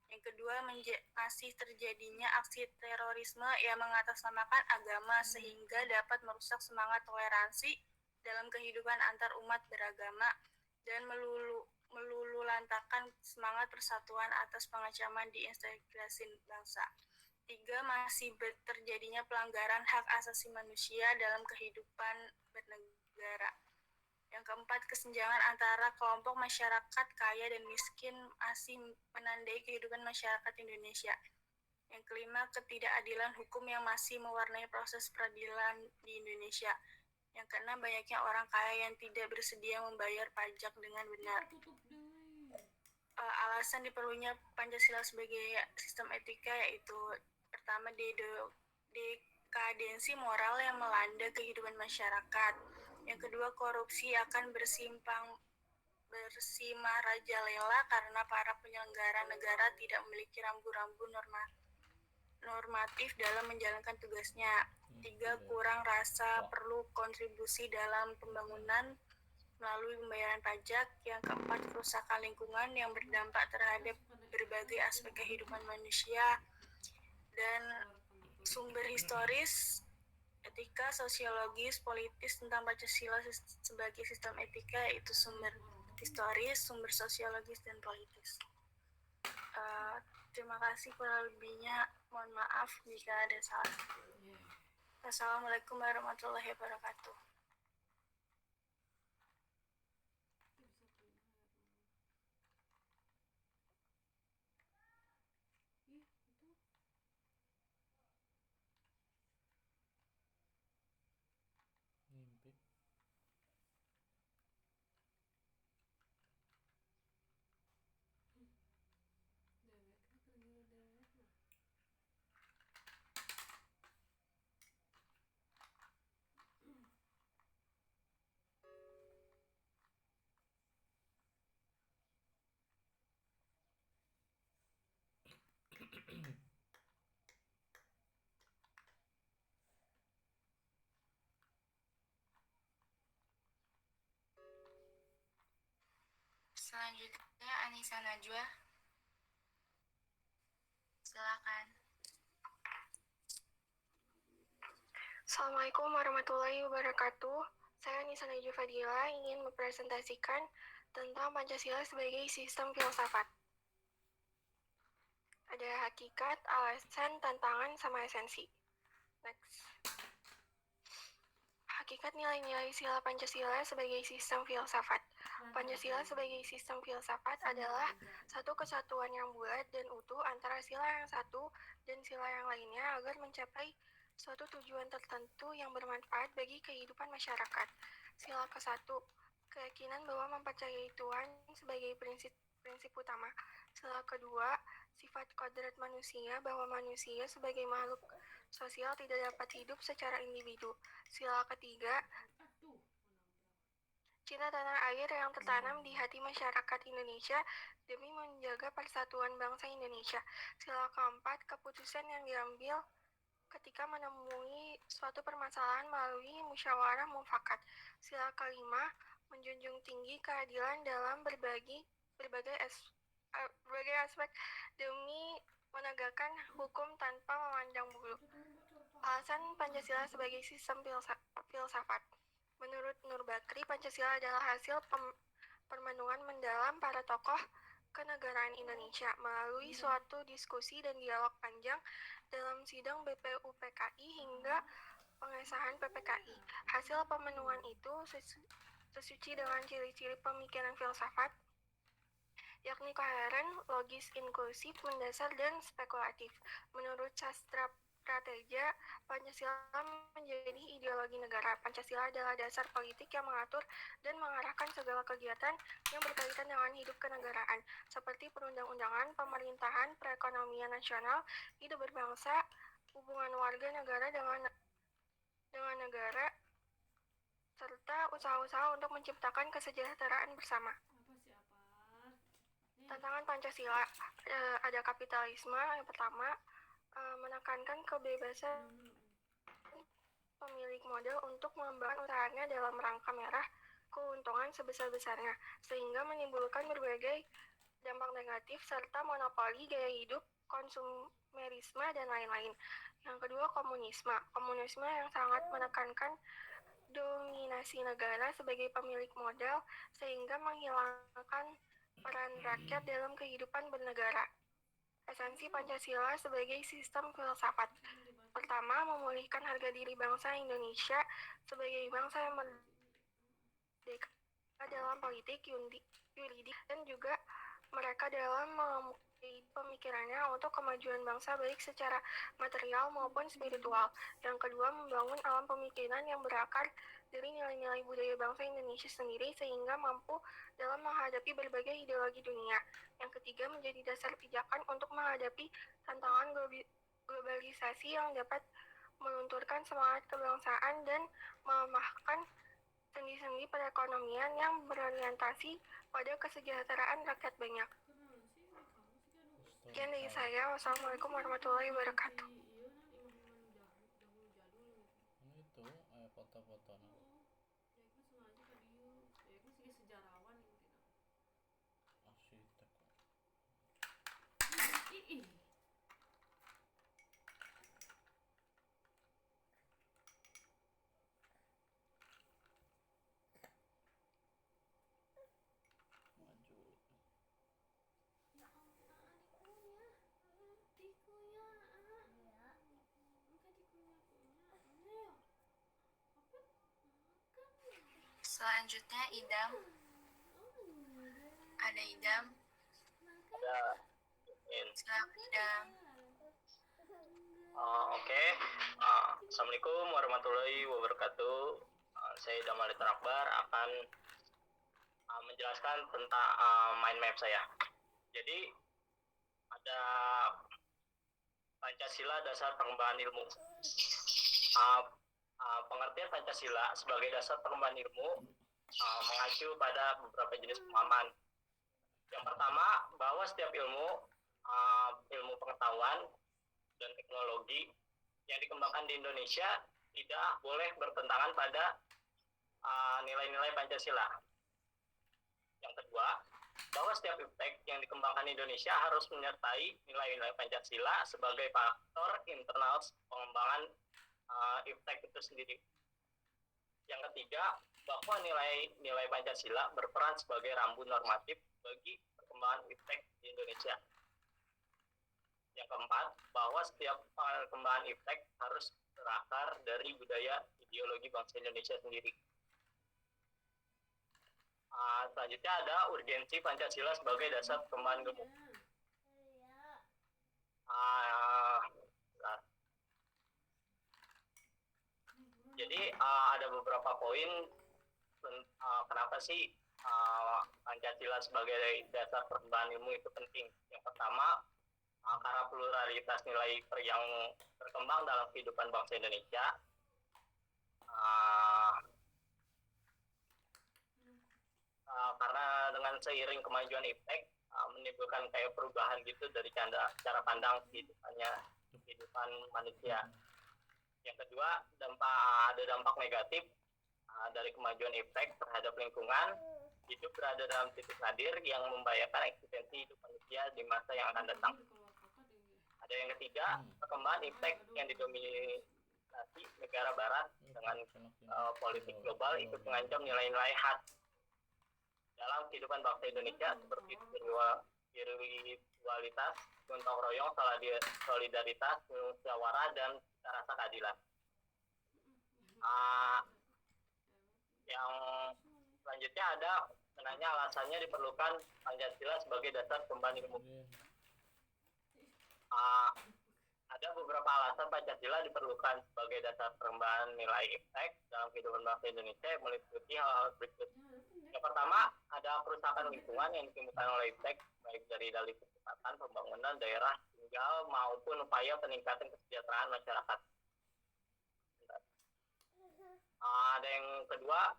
Yang kedua, masih terjadinya aksi terorisme yang mengatasnamakan agama sehingga dapat merusak semangat toleransi dalam kehidupan antar umat beragama dan melululantakkan semangat persatuan atas pengancaman diintegrasi bangsa. 3. Masih terjadinya pelanggaran hak asasi manusia dalam kehidupan bernegara. Yang keempat, kesenjangan antara kelompok masyarakat kaya dan miskin masih menandai kehidupan masyarakat Indonesia. Yang kelima, ketidakadilan hukum yang masih mewarnai proses peradilan di Indonesia. Yang keenam, banyaknya orang kaya yang tidak bersedia membayar pajak dengan benar. Alasan diperlunya Pancasila sebagai sistem etika yaitu pertama, dekadensi moral yang melanda kehidupan masyarakat. Yang kedua, korupsi akan bersimarajalela karena para penyelenggara negara tidak memiliki rambu-rambu normatif dalam menjalankan tugasnya. 3. Kurang rasa perlu kontribusi dalam pembangunan melalui pembayaran pajak. Yang keempat, kerusakan lingkungan yang berdampak terhadap berbagai aspek kehidupan manusia. Dan sumber historis, etika, sosiologis, politis tentang Pancasila sebagai sistem etika yaitu sumber historis, sumber sosiologis, dan politis. Terima kasih, kurang lebihnya mohon maaf jika ada salah. Assalamualaikum warahmatullahi wabarakatuh. Selanjutnya Anissa Najwa. Silakan. Assalamualaikum warahmatullahi wabarakatuh. Saya Nisa Najwa Fadila ingin mempresentasikan tentang Pancasila sebagai sistem filsafat. Ada hakikat, alasan, tantangan, sama esensi. Next. Hakikat nilai-nilai sila Pancasila sebagai sistem filsafat. Pancasila sebagai sistem filsafat adalah satu kesatuan yang bulat dan utuh antara sila yang satu dan sila yang lainnya agar mencapai suatu tujuan tertentu yang bermanfaat bagi kehidupan masyarakat. Sila ke-1, keyakinan bahwa mempercayai Tuhan sebagai prinsip utama. Sila kedua, sifat kodrat manusia bahwa manusia sebagai makhluk sosial tidak dapat hidup secara individu. Sila ketiga, cinta tanah air yang tertanam di hati masyarakat Indonesia demi menjaga persatuan bangsa Indonesia. Sila keempat, keputusan yang diambil ketika menemui suatu permasalahan melalui musyawarah mufakat. Sila kelima, menjunjung tinggi keadilan dalam berbagai aspek demi menegakkan hukum tanpa memandang bulu. Alasan Pancasila sebagai sistem filsafat. Menurut Nur Bakri, Pancasila adalah hasil permenungan mendalam para tokoh kenegaraan Indonesia melalui suatu diskusi dan dialog panjang dalam sidang BPUPKI hingga pengesahan PPKI. Hasil pemenuhan itu sesuci dengan ciri-ciri pemikiran filsafat, yakni koheren, logis, inklusif, mendasar, dan spekulatif. Menurut sastra Prateja, Pancasila menjadi ideologi negara. Pancasila adalah dasar politik yang mengatur dan mengarahkan segala kegiatan yang berkaitan dengan hidup kenegaraan, seperti perundang-undangan, pemerintahan, perekonomian nasional, hidup berbangsa, hubungan warga negara dengan negara, serta usaha-usaha untuk menciptakan kesejahteraan bersama. Tantangan Pancasila, ada kapitalisme yang pertama, menekankan kebebasan pemilik modal untuk mengembangkan usahanya dalam rangka merah keuntungan sebesar-besarnya, sehingga menimbulkan berbagai dampak negatif serta monopoli gaya hidup, konsumerisme, dan lain-lain. Yang kedua, komunisme. Komunisme yang sangat menekankan dominasi negara sebagai pemilik modal sehingga menghilangkan peran rakyat dalam kehidupan bernegara. Esensi Pancasila sebagai sistem filsafat. Pertama, memulihkan harga diri bangsa Indonesia sebagai bangsa yang merdeka dalam politik, yuridis, dan juga mereka dalam pemikirannya untuk kemajuan bangsa baik secara material maupun spiritual. Yang kedua, membangun alam pemikiran yang berakar dari nilai-nilai budaya bangsa Indonesia sendiri sehingga mampu dalam menghadapi berbagai ideologi dunia. Yang ketiga, menjadi dasar pijakan untuk menghadapi tantangan globalisasi yang dapat melunturkan semangat kebangsaan dan melemahkan sendi-sendi perekonomian yang berorientasi pada kesejahteraan rakyat banyak. Sekian dari saya. Wassalamualaikum warahmatullahi wabarakatuh. Itu foto-foto arsitek. Selanjutnya Idam. Ada Idam. Silakan Idam. Oke. Assalamualaikum warahmatullahi wabarakatuh. Saya Idam Aliter Akbar akan menjelaskan tentang mind map saya. Jadi ada Pancasila dasar pengembangan ilmu. Pengertian Pancasila sebagai dasar pengembangan ilmu mengacu pada beberapa jenis pemahaman. Yang pertama, bahwa setiap ilmu pengetahuan dan teknologi yang dikembangkan di Indonesia tidak boleh bertentangan pada nilai-nilai Pancasila. Yang kedua, bahwa setiap iptek yang dikembangkan Indonesia harus menyertai nilai-nilai Pancasila sebagai faktor internal pengembangan iptek itu sendiri. Yang ketiga, bahwa nilai-nilai Pancasila berperan sebagai rambu normatif bagi perkembangan iptek di Indonesia. Yang keempat, bahwa setiap perkembangan iptek harus berakar dari budaya ideologi bangsa Indonesia sendiri. Selanjutnya ada urgensi Pancasila sebagai dasar perkembangan ilmu. Jadi ada beberapa poin kenapa sih Pancasila sebagai dasar perkembangan ilmu itu penting. Yang pertama, karena pluralitas nilai yang berkembang dalam kehidupan bangsa Indonesia. Karena dengan seiring kemajuan iptek menimbulkan kayak perubahan gitu dari cara pandang kehidupan manusia. Yang kedua, ada dampak negatif dari kemajuan iptek terhadap lingkungan. Hidup berada dalam titik nadir yang membahayakan eksistensi hidup manusia di masa yang akan datang. Ada yang ketiga, perkembangan iptek yang didominasi negara barat dengan politik global ikut mengancam nilai-nilai khas dalam kehidupan bangsa Indonesia seperti spiritualitas, gotong royong, solidaritas, musyawarah, dan rasa keadilan. Yang selanjutnya ada sebenarnya alasannya diperlukan Pancasila sebagai dasar perkembangan ilmu. Ada beberapa alasan Pancasila diperlukan sebagai dasar perkembangan nilai iptek dalam kehidupan bangsa Indonesia yang meliputi hal-hal berikut. Yang pertama, ada kerusakan lingkungan yang ditimbulkan oleh iptek, baik dari kesehatan, pembangunan daerah, tinggal maupun upaya peningkatan kesejahteraan masyarakat. Ada yang kedua,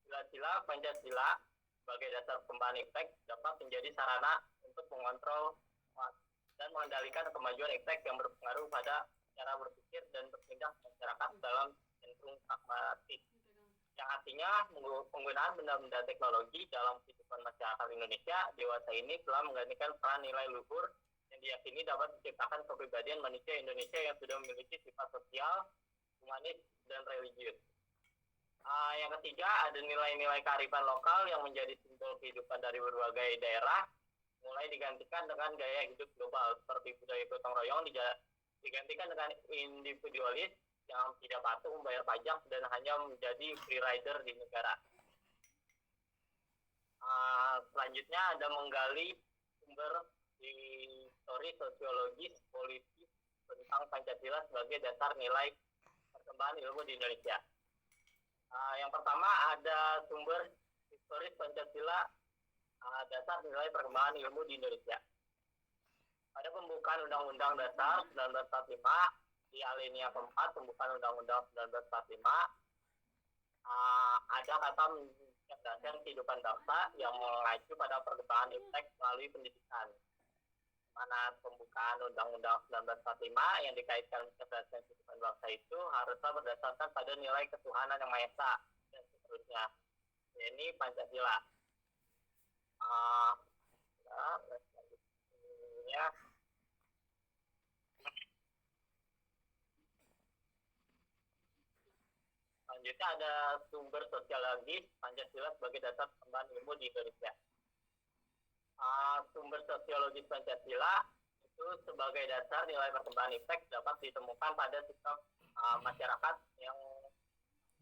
sila-sila Pancasila sebagai dasar perkembangan iptek dapat menjadi sarana untuk mengontrol dan mengendalikan kemajuan iptek yang berpengaruh pada cara berpikir dan bertindak masyarakat dalam cenderung pragmatis. Yang artinya penggunaan benda-benda teknologi dalam kehidupan masyarakat Indonesia dewasa ini telah menggantikan peran nilai luhur yang diyakini dapat menciptakan kepribadian manusia Indonesia yang sudah memiliki sifat sosial, humanis, dan religius. Yang ketiga, ada nilai-nilai kearifan lokal yang menjadi simbol kehidupan dari berbagai daerah, mulai digantikan dengan gaya hidup global seperti budaya gotong royong digantikan dengan individualis yang tidak patuh membayar pajak dan hanya menjadi free rider di negara. Selanjutnya ada menggali sumber histori, sosiologis, politis tentang Pancasila sebagai dasar nilai perkembangan ilmu di Indonesia. Yang pertama ada sumber historis Pancasila dasar nilai perkembangan ilmu di Indonesia. Pada pembukaan Undang-Undang Dasar 1945 di alinea keempat pembukaan Undang-Undang 1945 ada kata mencerdaskan kehidupan bangsa yang mengacu pada perkembangan iptek melalui pendidikan. Mana pembukaan Undang-Undang 1945 yang dikaitkan mencerdaskan kehidupan bangsa itu harusnya berdasarkan pada nilai ketuhanan yang Maha Esa dan seterusnya. Ini Pancasila. Selanjutnya ada sumber sosiologis Pancasila sebagai dasar perkembangan ilmu di Indonesia. Sumber sosiologis Pancasila itu sebagai dasar nilai perkembangan iptek dapat ditemukan pada sikap masyarakat yang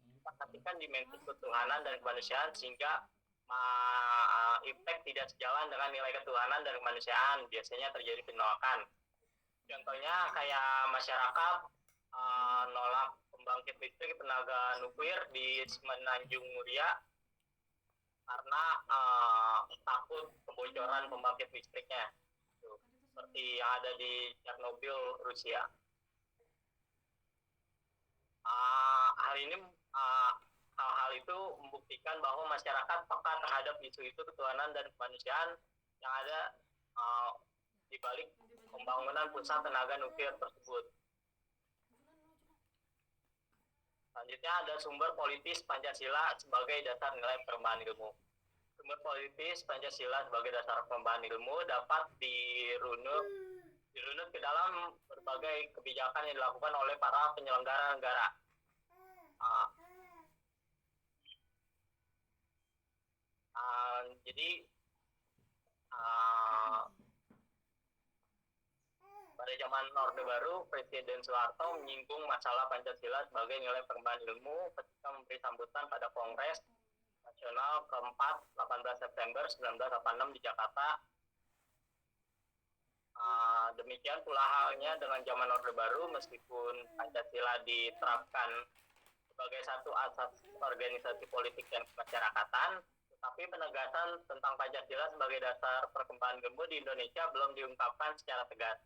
memperhatikan dimensi ketuhanan dan kemanusiaan sehingga iptek tidak sejalan dengan nilai ketuhanan dan kemanusiaan, biasanya terjadi penolakan. Contohnya kayak masyarakat nolak pembangkit listrik tenaga nuklir di Semenanjung Muria karena takut kebocoran pembangkit listriknya, seperti yang ada di Chernobyl, Rusia. Hal ini hal-hal itu membuktikan bahwa masyarakat peka terhadap isu-isu ketuhanan dan kemanusiaan yang ada di balik pembangunan pusat tenaga nuklir tersebut. Selanjutnya ada sumber politis Pancasila sebagai dasar nilai perkembangan ilmu. Sumber politis Pancasila sebagai dasar pengembangan ilmu dapat dirunut ke dalam berbagai kebijakan yang dilakukan oleh para penyelenggara negara. Jadi pada zaman Orde Baru, Presiden Soeharto menyinggung masalah Pancasila sebagai nilai pengembangan ilmu ketika memberi sambutan pada Kongres Nasional keempat 18 September 1986 di Jakarta. Demikian pula halnya dengan zaman Orde Baru, meskipun Pancasila diterapkan sebagai satu asas organisasi politik dan kemasyarakatan, tetapi penegasan tentang Pancasila sebagai dasar perkembangan ilmu di Indonesia belum diungkapkan secara tegas.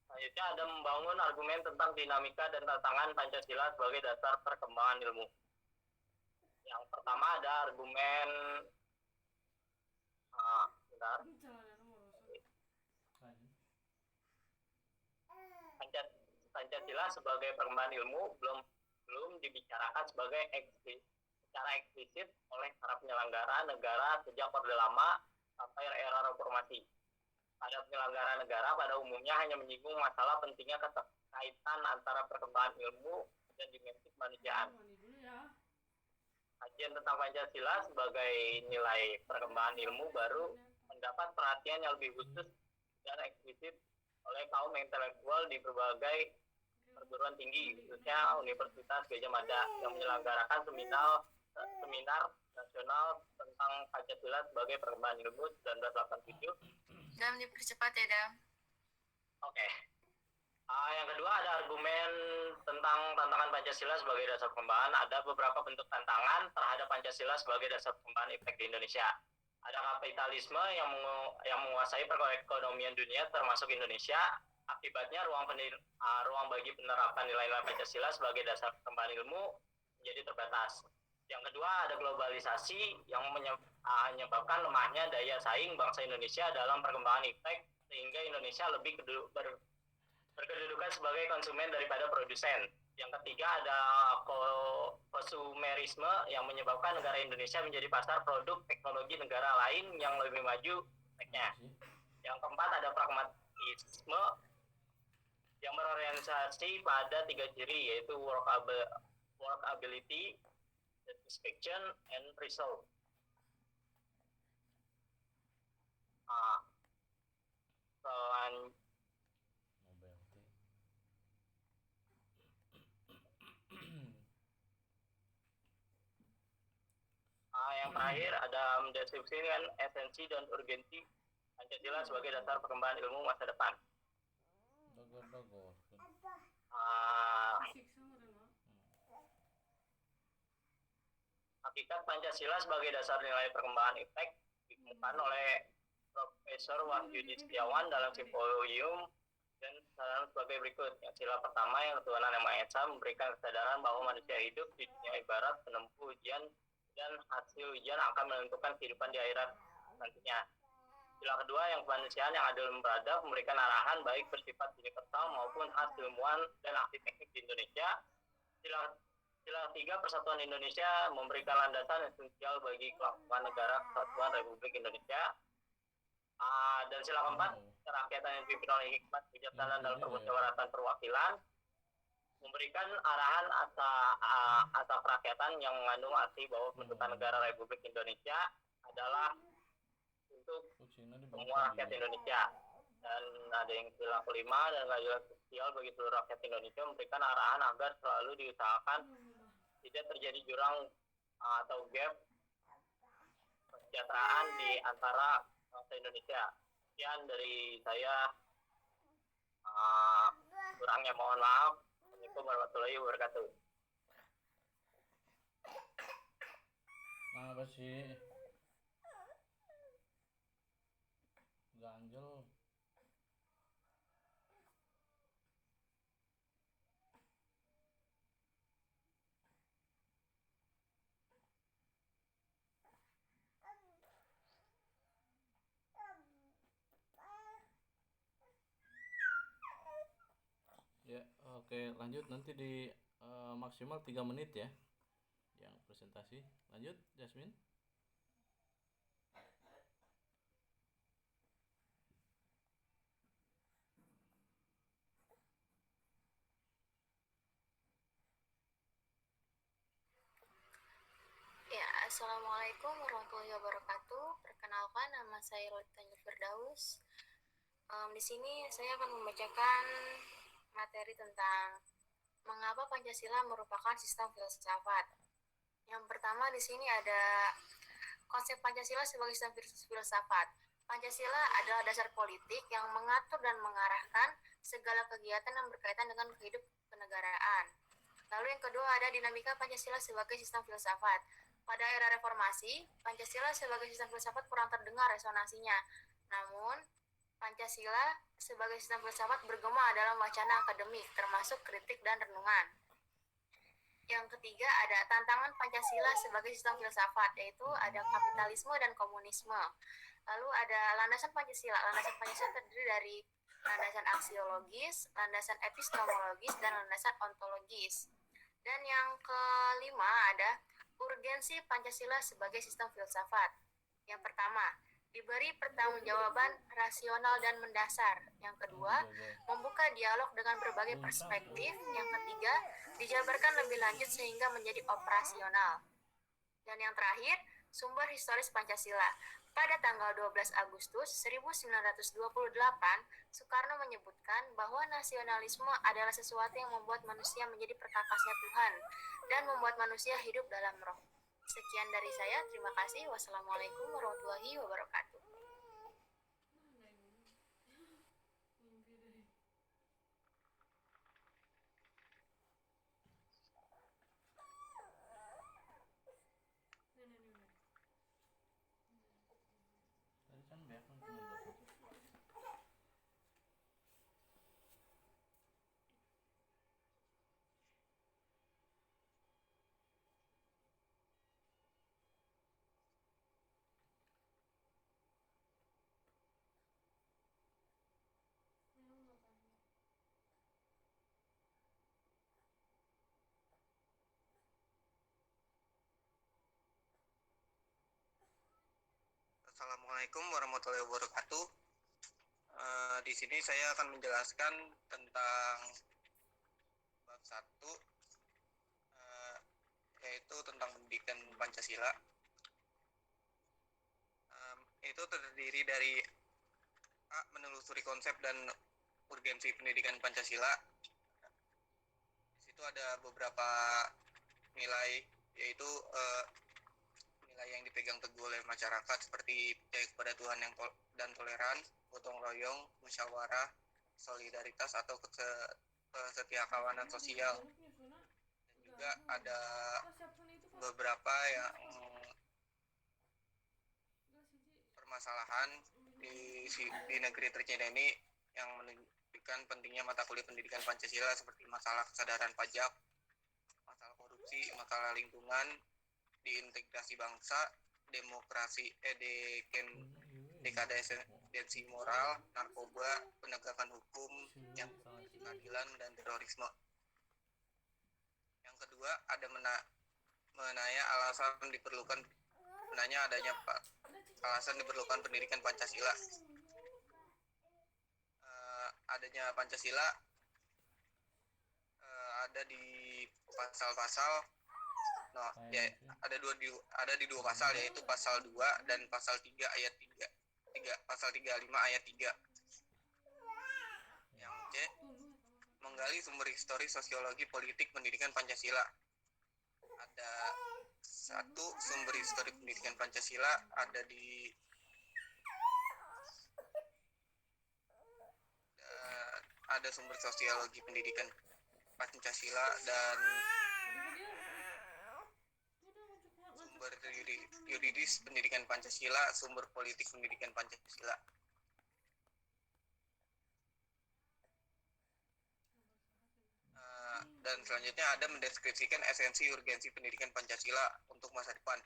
Selanjutnya ada membangun argumen tentang dinamika dan tantangan Pancasila sebagai dasar perkembangan ilmu. Yang pertama ada argumen Pancasila sebagai perkembangan ilmu belum dibicarakan secara eksplisit oleh para penyelenggara negara sejak Orde Lama sampai era reformasi. Pada penyelenggara negara pada umumnya hanya menyinggung masalah pentingnya keterkaitan antara perkembangan ilmu dan dimensi kemanusiaan. Kajian tentang Pancasila sebagai nilai perkembangan ilmu baru mendapat perhatian yang lebih khusus dan eksplisit oleh kaum intelektual di berbagai perguruan tinggi, khususnya Universitas Gadjah Mada yang menyelenggarakan seminar nasional tentang Pancasila sebagai perkembangan ilmu 1987. Dam, dipercepat ya, Dam. Oke. Yang kedua ada argumen tentang tantangan Pancasila sebagai dasar perkembangan. Ada beberapa bentuk tantangan terhadap Pancasila sebagai dasar perkembangan efek di Indonesia. Ada kapitalisme yang menguasai perekonomian dunia termasuk Indonesia. Akibatnya ruang bagi penerapan nilai-nilai Pancasila sebagai dasar perkembangan ilmu menjadi terbatas. Yang kedua ada globalisasi yang menyebabkan lemahnya daya saing bangsa Indonesia dalam perkembangan iptek sehingga Indonesia lebih berkedudukan sebagai konsumen daripada produsen. Yang ketiga ada konsumerisme yang menyebabkan negara Indonesia menjadi pasar produk teknologi negara lain yang lebih maju speknya. Yang keempat ada pragmatisme yang berorientasi pada 3 ciri, yaitu workability, satisfaction, and result. Yang terakhir ada mendeskripsikan esensi dan urgensi Pancasila sebagai dasar perkembangan ilmu masa depan. Hakikat Pancasila sebagai dasar nilai perkembangan iptek ditemukan oleh Profesor Wahyudi Setiawan dalam simposium dan saran sebagai berikut. Yang sila pertama, yang ketuhanan yang Maha Esa memberikan kesadaran bahwa manusia hidup di dunia ibarat penempuh ujian dan hasil ujian akan menentukan kehidupan di akhirat nantinya. Sila kedua, yang kemanusiaan yang adil dan beradab memberikan arahan baik bersifat universal maupun khas ilmuwan dan ahli teknik di Indonesia. Sila ketiga, persatuan Indonesia memberikan landasan esensial bagi kelangsungan negara kesatuan Republik Indonesia. Dan sila keempat, kerakyatan yang dipimpin oleh hikmat kebijaksanaan dalam permusyawaratan perwakilan memberikan arahan asas kerakyatan yang mengandung arti bahwa pembentukan negara Republik Indonesia adalah untuk semua rakyat Indonesia. Dan ada yang sila kelima, dan keadilan sosial bagi seluruh rakyat Indonesia memberikan arahan agar selalu diusahakan tidak terjadi jurang atau gap kesejahteraan di antara bangsa Indonesia. Sekian dari saya, kurangnya mohon maaf. Assalamualaikum warahmatullahi wabarakatuh. Apa sih? Ganjel. Ya, oke, lanjut nanti di maksimal 3 menit ya. yang presentasi. Lanjut, Jasmine. Ya, Assalamualaikum warahmatullahi wabarakatuh. Perkenalkan, nama saya Rolita Firdaus. Di sini saya akan membacakan materi tentang mengapa Pancasila merupakan sistem filsafat. Yang pertama di sini ada konsep Pancasila sebagai sistem filsafat. Pancasila adalah dasar politik yang mengatur dan mengarahkan segala kegiatan yang berkaitan dengan kehidupan kenegaraan. Lalu yang kedua ada dinamika Pancasila sebagai sistem filsafat. Pada era reformasi, Pancasila sebagai sistem filsafat kurang terdengar resonansinya. Namun, Pancasila sebagai sistem filsafat bergema dalam wacana akademik, termasuk kritik dan renungan. Yang ketiga ada tantangan Pancasila sebagai sistem filsafat, yaitu ada kapitalisme dan komunisme. Lalu ada landasan Pancasila. Landasan Pancasila terdiri dari landasan aksiologis, landasan epistemologis, dan landasan ontologis. Dan yang kelima ada urgensi Pancasila sebagai sistem filsafat. Yang pertama, diberi pertanggungjawaban rasional dan mendasar. Yang kedua, membuka dialog dengan berbagai perspektif. Yang ketiga, dijabarkan lebih lanjut sehingga menjadi operasional. Dan yang terakhir, sumber historis Pancasila. Pada tanggal 12 Agustus 1928, Soekarno menyebutkan bahwa nasionalisme adalah sesuatu yang membuat manusia menjadi perkakasnya Tuhan dan membuat manusia hidup dalam roh. Sekian dari saya, terima kasih. Wassalamualaikum warahmatullahi wabarakatuh. Tadi kan banyak kan cuma 2. Assalamualaikum warahmatullahi wabarakatuh. Di sini saya akan menjelaskan tentang bab 1, yaitu tentang pendidikan Pancasila. Itu terdiri dari A. Menelusuri konsep dan urgensi pendidikan Pancasila. Di situ ada beberapa nilai, yaitu nilai yang dipegang teguh oleh masyarakat seperti percaya kepada Tuhan yang dan toleran, gotong royong, musyawarah, solidaritas atau kesetiakawanan sosial. Dan juga ada beberapa yang permasalahan di negeri tercinta ini yang menunjukkan pentingnya mata kuliah pendidikan Pancasila seperti masalah kesadaran pajak, masalah korupsi, masalah lingkungan, diintegrasi bangsa, demokrasi, dekadensi moral, narkoba, penegakan hukum, yang keadilan dan terorisme. Yang kedua ada menanya alasan diperlukan pendidikan Pancasila. Adanya Pancasila ada di pasal-pasal. Ada di 2 pasal, yaitu pasal 2 dan pasal 3 ayat 3. Pasal 35 ayat 3. Yang C, menggali sumber histori sosiologi politik pendidikan Pancasila. Ada 1 sumber histori pendidikan Pancasila ada di ada sumber sosiologi pendidikan Pancasila dan sumber yuridis pendidikan Pancasila, sumber politik pendidikan Pancasila. Dan selanjutnya ada mendeskripsikan esensi urgensi pendidikan Pancasila untuk masa depan.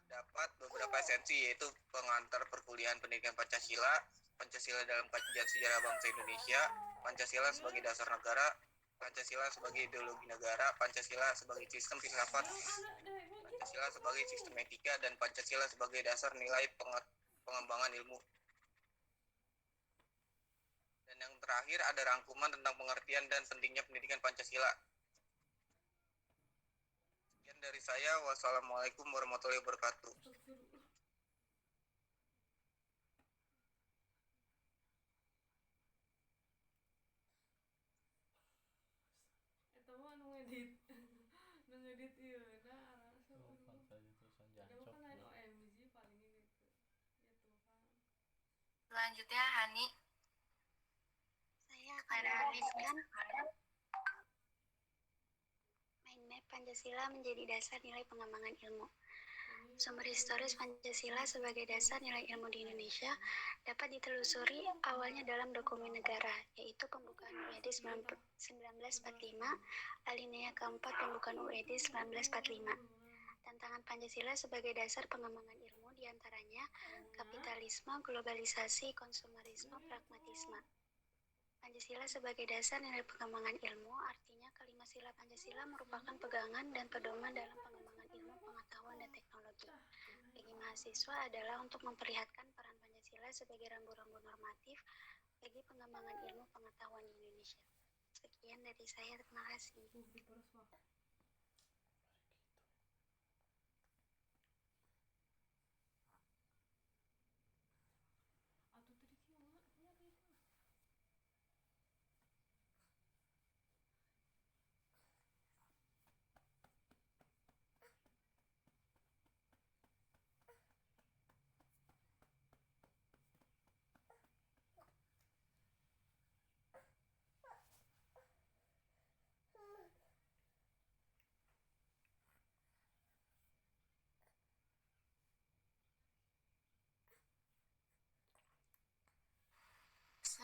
Terdapat beberapa esensi, yaitu pengantar perkuliahan pendidikan Pancasila, Pancasila dalam kajian sejarah bangsa Indonesia, Pancasila sebagai dasar negara, Pancasila sebagai ideologi negara, Pancasila sebagai sistem filsafat, Pancasila sebagai sistem etika, dan Pancasila sebagai dasar nilai pengembangan ilmu. Dan yang terakhir ada rangkuman tentang pengertian dan pentingnya pendidikan Pancasila. Sekian dari saya. Wassalamualaikum warahmatullahi wabarakatuh. Eta mah nu ngedit nu ngedit ieu na Jancok. kan lain OMG paling gitu gitu kan. Selanjutnya Hani. Saya akan menuliskan mind map Pancasila menjadi dasar nilai pengembangan ilmu. Sumber historis Pancasila sebagai dasar nilai ilmu di Indonesia dapat ditelusuri awalnya dalam dokumen negara, yaitu pembukaan UED 1945, alinea keempat pembukaan UED 1945. Tantangan Pancasila sebagai dasar pengembangan ilmu diantaranya kapitalisme, globalisasi, konsumerisme, pragmatisme. Pancasila sebagai dasar nilai pengembangan ilmu artinya kelima sila Pancasila merupakan pegangan dan pedoman dalam pengembangan ilmu pengetahuan dan teknologi. Bagi mahasiswa adalah untuk memperlihatkan peran Pancasila sebagai rambu-rambu normatif bagi pengembangan ilmu pengetahuan di Indonesia. Sekian dari saya, terima kasih.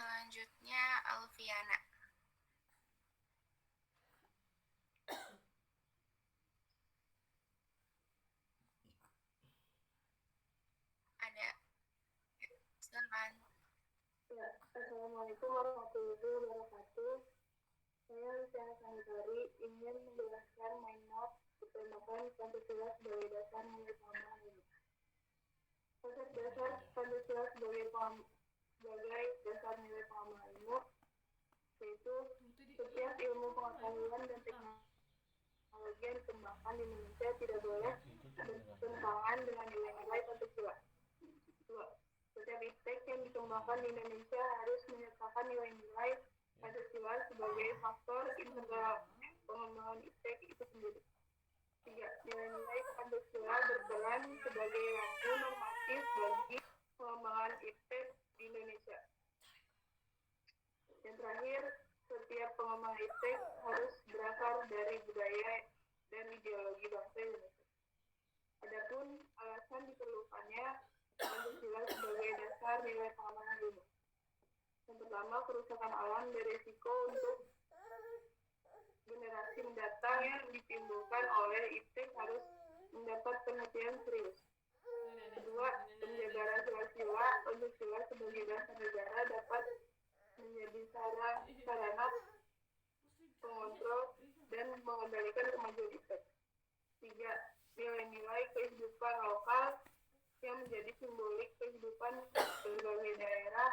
Selanjutnya Alfiana. Ada. Silakan. Ya, Assalamualaikum warahmatullahi wabarakatuh. Saya Luciana Sandari ingin menjelaskan mind map bertemakan Pancasila sebagai dasar nilai pengembangan ilmu. Konsep dasar Pancasila sebagai dasar nilai pengembangan ilmu yaitu setiap ilmu pengetahuan dan teknologi yang dikembangkan di Indonesia tidak boleh bertentangan dengan nilai-nilai Pancasila. 2. Setiap iptek yang dikembangkan di Indonesia harus menyertakan nilai-nilai Pancasila sebagai faktor integral pengembangan iptek itu sendiri. 3. Nilai-nilai Pancasila berperan sebagai lampu normatif bagi pengembangan iptek di Indonesia. Yang terakhir, setiap pengembangan iptek harus berasal dari budaya dan ideologi bangsa Indonesia. Adapun alasan diperlukannya Pancasila sebagai dasar nilai pengembangan ilmu. Yang pertama, kerusakan alam beresiko untuk generasi mendatang yang ditimbulkan oleh iptek harus mendapat perhatian serius. Kedua, penjagaan Pancasila sebagai dasar negara dapat menjadi sarana pengontrol dan mengendalikan kemajuan iptek. 3. Nilai-nilai kehidupan lokal yang menjadi simbolik kehidupan berbagai daerah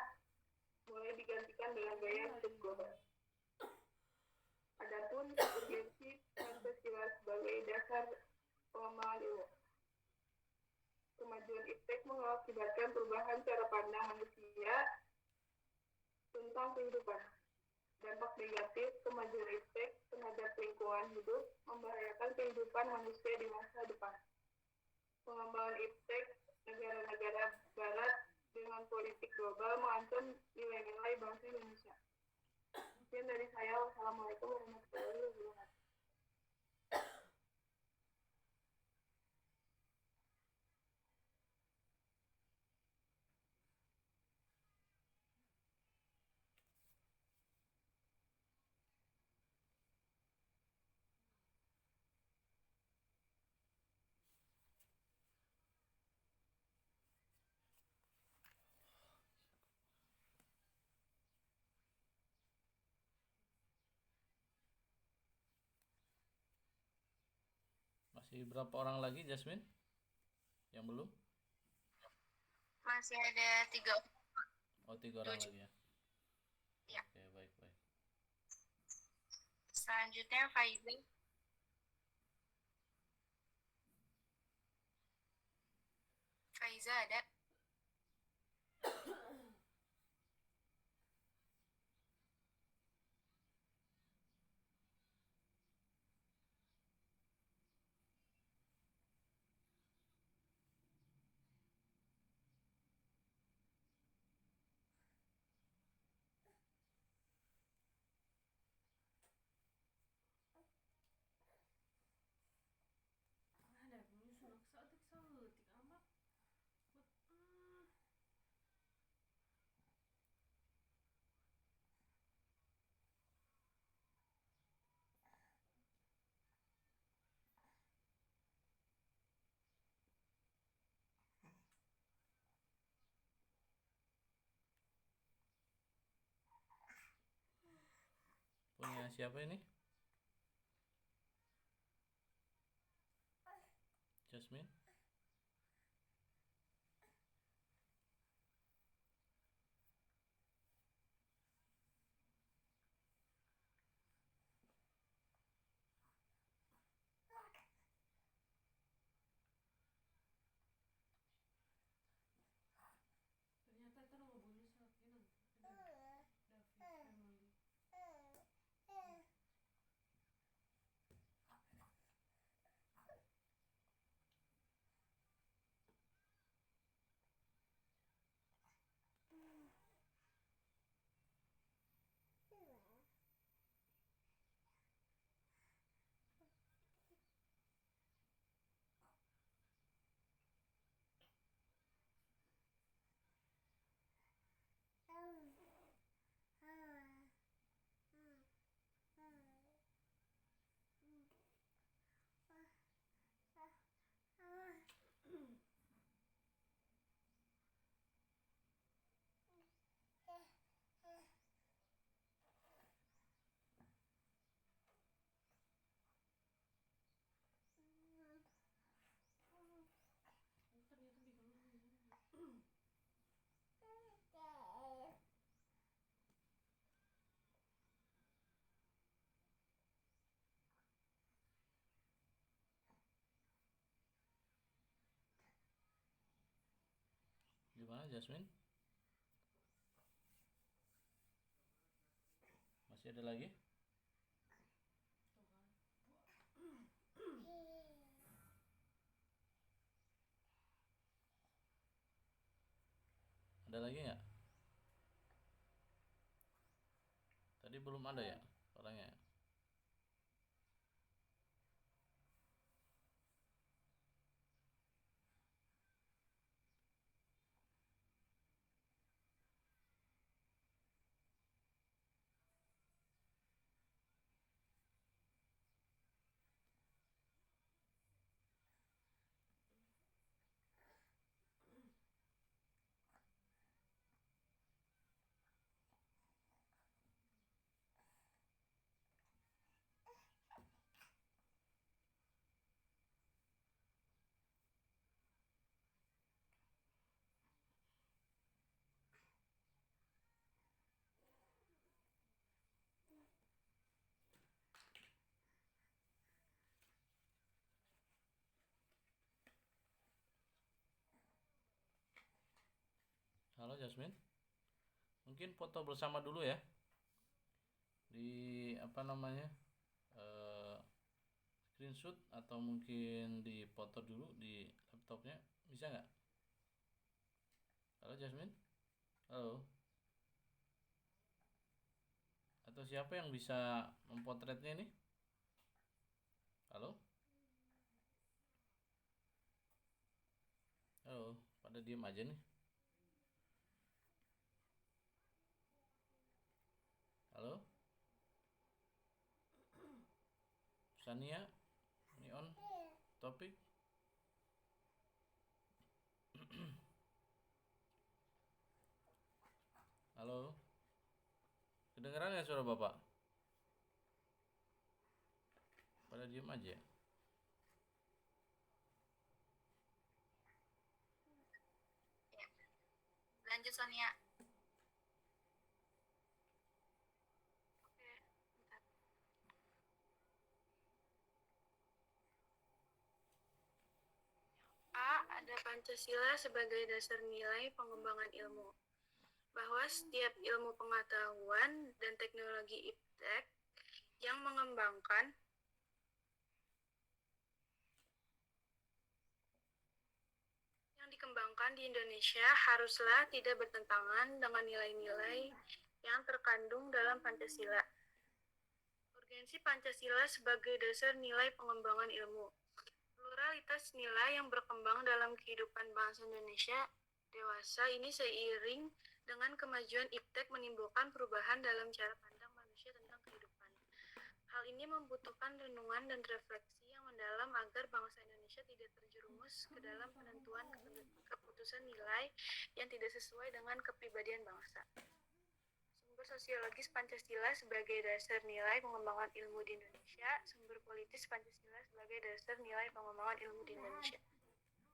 mulai digantikan dengan gaya hidup global. Adapun urgensi Pancasila sebagai dasar pengembangan ilmu. Kemajuan iptek mengakibatkan perubahan cara pandang manusia tentang kehidupan. Dampak negatif kemajuan iptek terhadap lingkungan hidup membahayakan kehidupan manusia di masa depan. Pengembangan iptek negara-negara barat dengan politik global mengancam nilai-nilai bangsa Indonesia. Sekian dari saya. Wassalamualaikum warahmatullahi wabarakatuh. Masih berapa orang lagi, Jasmine? Yang belum? Masih ada 3. Oh, 3 orang lagi ya. Ya. Oke, baik. Selanjutnya Faiza. Faiza ada? Ada menyusun aksatik sautik amat. Punya siapa ini? Jasmine? Ternyata itu ngebunuh Sakinan. David Family. Ternyata bikin Gimana, Jasmine? Masih ada lagi? Ada lagi nggak? Tadi belum ada ya orangnya? Halo Jasmine, mungkin foto bersama dulu ya di apa namanya screenshot atau mungkin di foto dulu di laptopnya, bisa nggak? Halo Jasmine, halo, atau siapa yang bisa memotretnya ini? Halo, halo, pada diem aja nih. Halo, Sania, ini on topik. Halo, kedengeran ya suara bapak? Pada diem aja. Lanjut Sonia. A. Ada Pancasila sebagai dasar nilai pengembangan ilmu. Bahwa setiap ilmu pengetahuan dan teknologi iptek yang dikembangkan di Indonesia haruslah tidak bertentangan dengan nilai-nilai yang terkandung dalam Pancasila. Urgensi Pancasila sebagai dasar nilai pengembangan ilmu. Pluralitas nilai yang berkembang dalam kehidupan bangsa Indonesia dewasa ini seiring dengan kemajuan iptek menimbulkan perubahan dalam cara pandang manusia tentang kehidupan. Hal ini membutuhkan renungan dan refleksi yang mendalam agar bangsa Indonesia tidak terjerumus ke dalam penentuan keputusan nilai yang tidak sesuai dengan kepribadian bangsa. Sumber sosiologis Pancasila sebagai dasar nilai pengembangan ilmu di Indonesia. Sumber politis Pancasila sebagai dasar nilai pengembangan ilmu di Indonesia.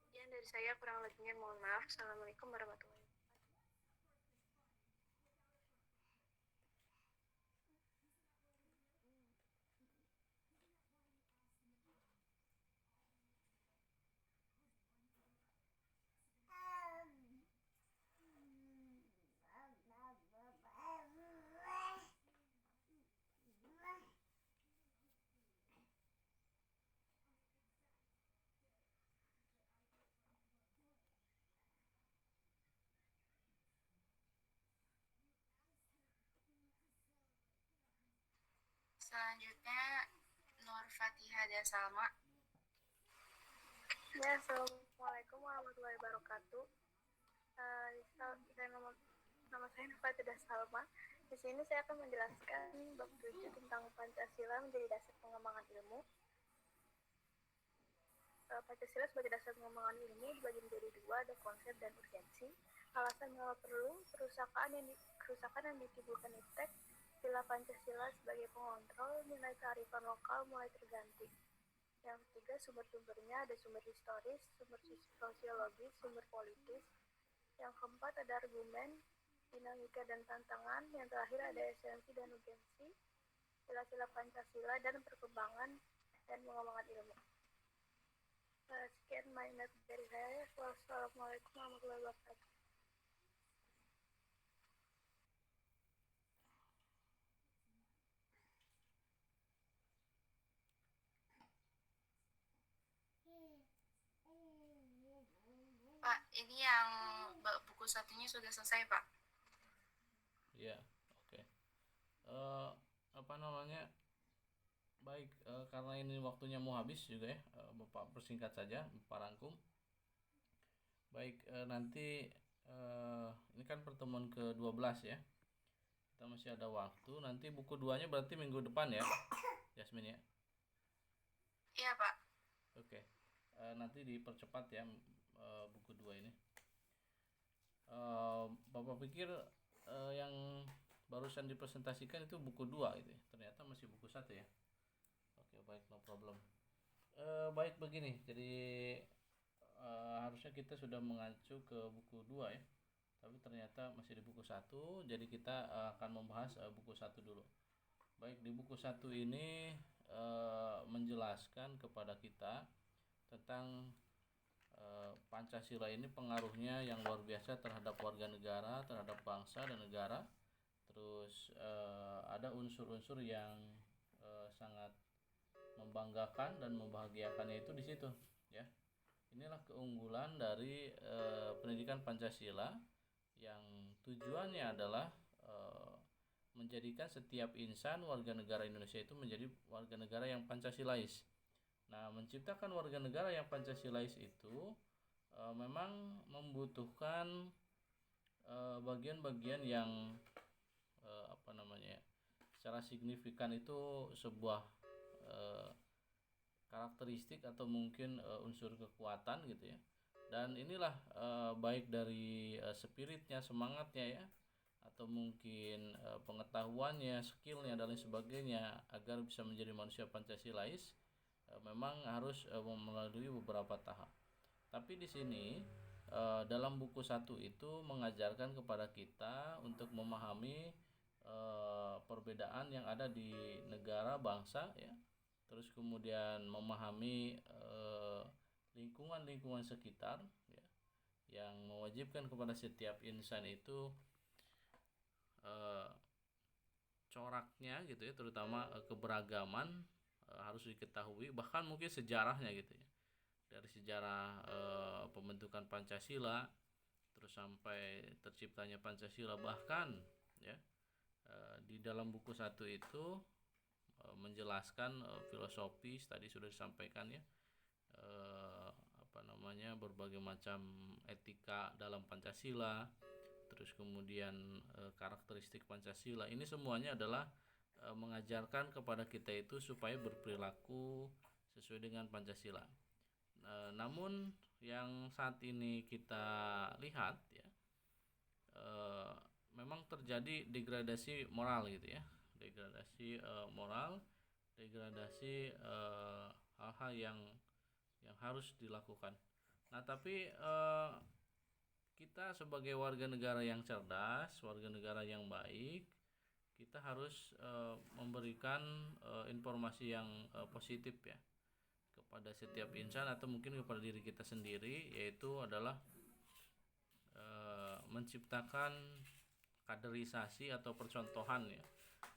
Sekian dari saya, kurang lebihnya mohon maaf. Assalamualaikum warahmatullahi wabarakatuh. Selanjutnya Nur Fatihah dan Salma. Ya, Assalamualaikum warahmatullahi wabarakatuh. Nama saya Nufatidah Salma. Di sini saya akan menjelaskan bab 7 tentang Pancasila menjadi dasar pengembangan ilmu. Pancasila sebagai dasar pengembangan ilmu dibagi menjadi dua, ada konsep dan urgensi. Alasan mengapa perlu kerusakan yang ditimbulkan iptek. Sila Pancasila sebagai pengontrol nilai kearifan lokal mulai terganti. Yang ketiga, sumber-sumbernya ada sumber historis, sumber sosiologis, sumber politis. Yang keempat, ada argumen, dinamika dan tantangan. Yang terakhir, ada esensi dan urgensi, sila-sila Pancasila dan perkembangan dan pengembangan ilmu. Sekian materi dari saya. Wassalamualaikum warahmatullahi wabarakatuh. Pak, ini yang buku satunya sudah selesai, Pak. Ya, oke. Apa namanya? Baik, karena ini waktunya mau habis juga ya, Bapak persingkat saja, Bapak rangkum. Baik, nanti ini kan pertemuan ke-12 ya. Kita masih ada waktu. Nanti buku 2-nya berarti minggu depan ya, Yasmin ya. Iya, Pak. Oke. Nanti dipercepat ya buku 2 ini. Bapak pikir yang barusan dipresentasikan itu buku 2 gitu ya. Ternyata masih buku 1 ya. Oke, baik, no problem. Baik begini. Jadi harusnya kita sudah mengacu ke buku 2 ya. Tapi ternyata masih di buku 1. Jadi kita akan membahas buku 1 dulu. Baik, di buku 1 ini menjelaskan kepada kita tentang Pancasila ini pengaruhnya yang luar biasa terhadap warga negara, terhadap bangsa dan negara. Terus ada unsur-unsur yang sangat membanggakan dan membahagiakannya itu di situ ya. Inilah keunggulan dari pendidikan Pancasila yang tujuannya adalah menjadikan setiap insan warga negara Indonesia itu menjadi warga negara yang Pancasilais. Nah, menciptakan warga negara yang Pancasilais itu memang membutuhkan bagian-bagian yang secara signifikan itu sebuah karakteristik atau mungkin unsur kekuatan gitu ya. Dan inilah baik dari spiritnya, semangatnya ya, atau mungkin pengetahuannya, skillnya dan lain sebagainya agar bisa menjadi manusia Pancasilais memang harus melalui beberapa tahap. Tapi di sini dalam buku 1 itu mengajarkan kepada kita untuk memahami perbedaan yang ada di negara bangsa ya, terus kemudian memahami lingkungan-lingkungan sekitar ya, yang mewajibkan kepada setiap insan itu coraknya gitu ya, terutama keberagaman harus diketahui, bahkan mungkin sejarahnya gitu ya, dari sejarah pembentukan Pancasila terus sampai terciptanya Pancasila, bahkan ya di dalam buku 1 itu menjelaskan filosofis tadi sudah disampaikan ya, berbagai macam etika dalam Pancasila, terus kemudian karakteristik Pancasila. Ini semuanya adalah mengajarkan kepada kita itu supaya berperilaku sesuai dengan Pancasila. Namun yang saat ini kita lihat ya, memang terjadi degradasi moral gitu ya, degradasi moral, degradasi hal-hal yang harus dilakukan. Nah tapi kita sebagai warga negara yang cerdas, warga negara yang baik, kita harus memberikan informasi yang positif ya kepada setiap insan atau mungkin kepada diri kita sendiri, yaitu adalah menciptakan kaderisasi atau percontohan ya,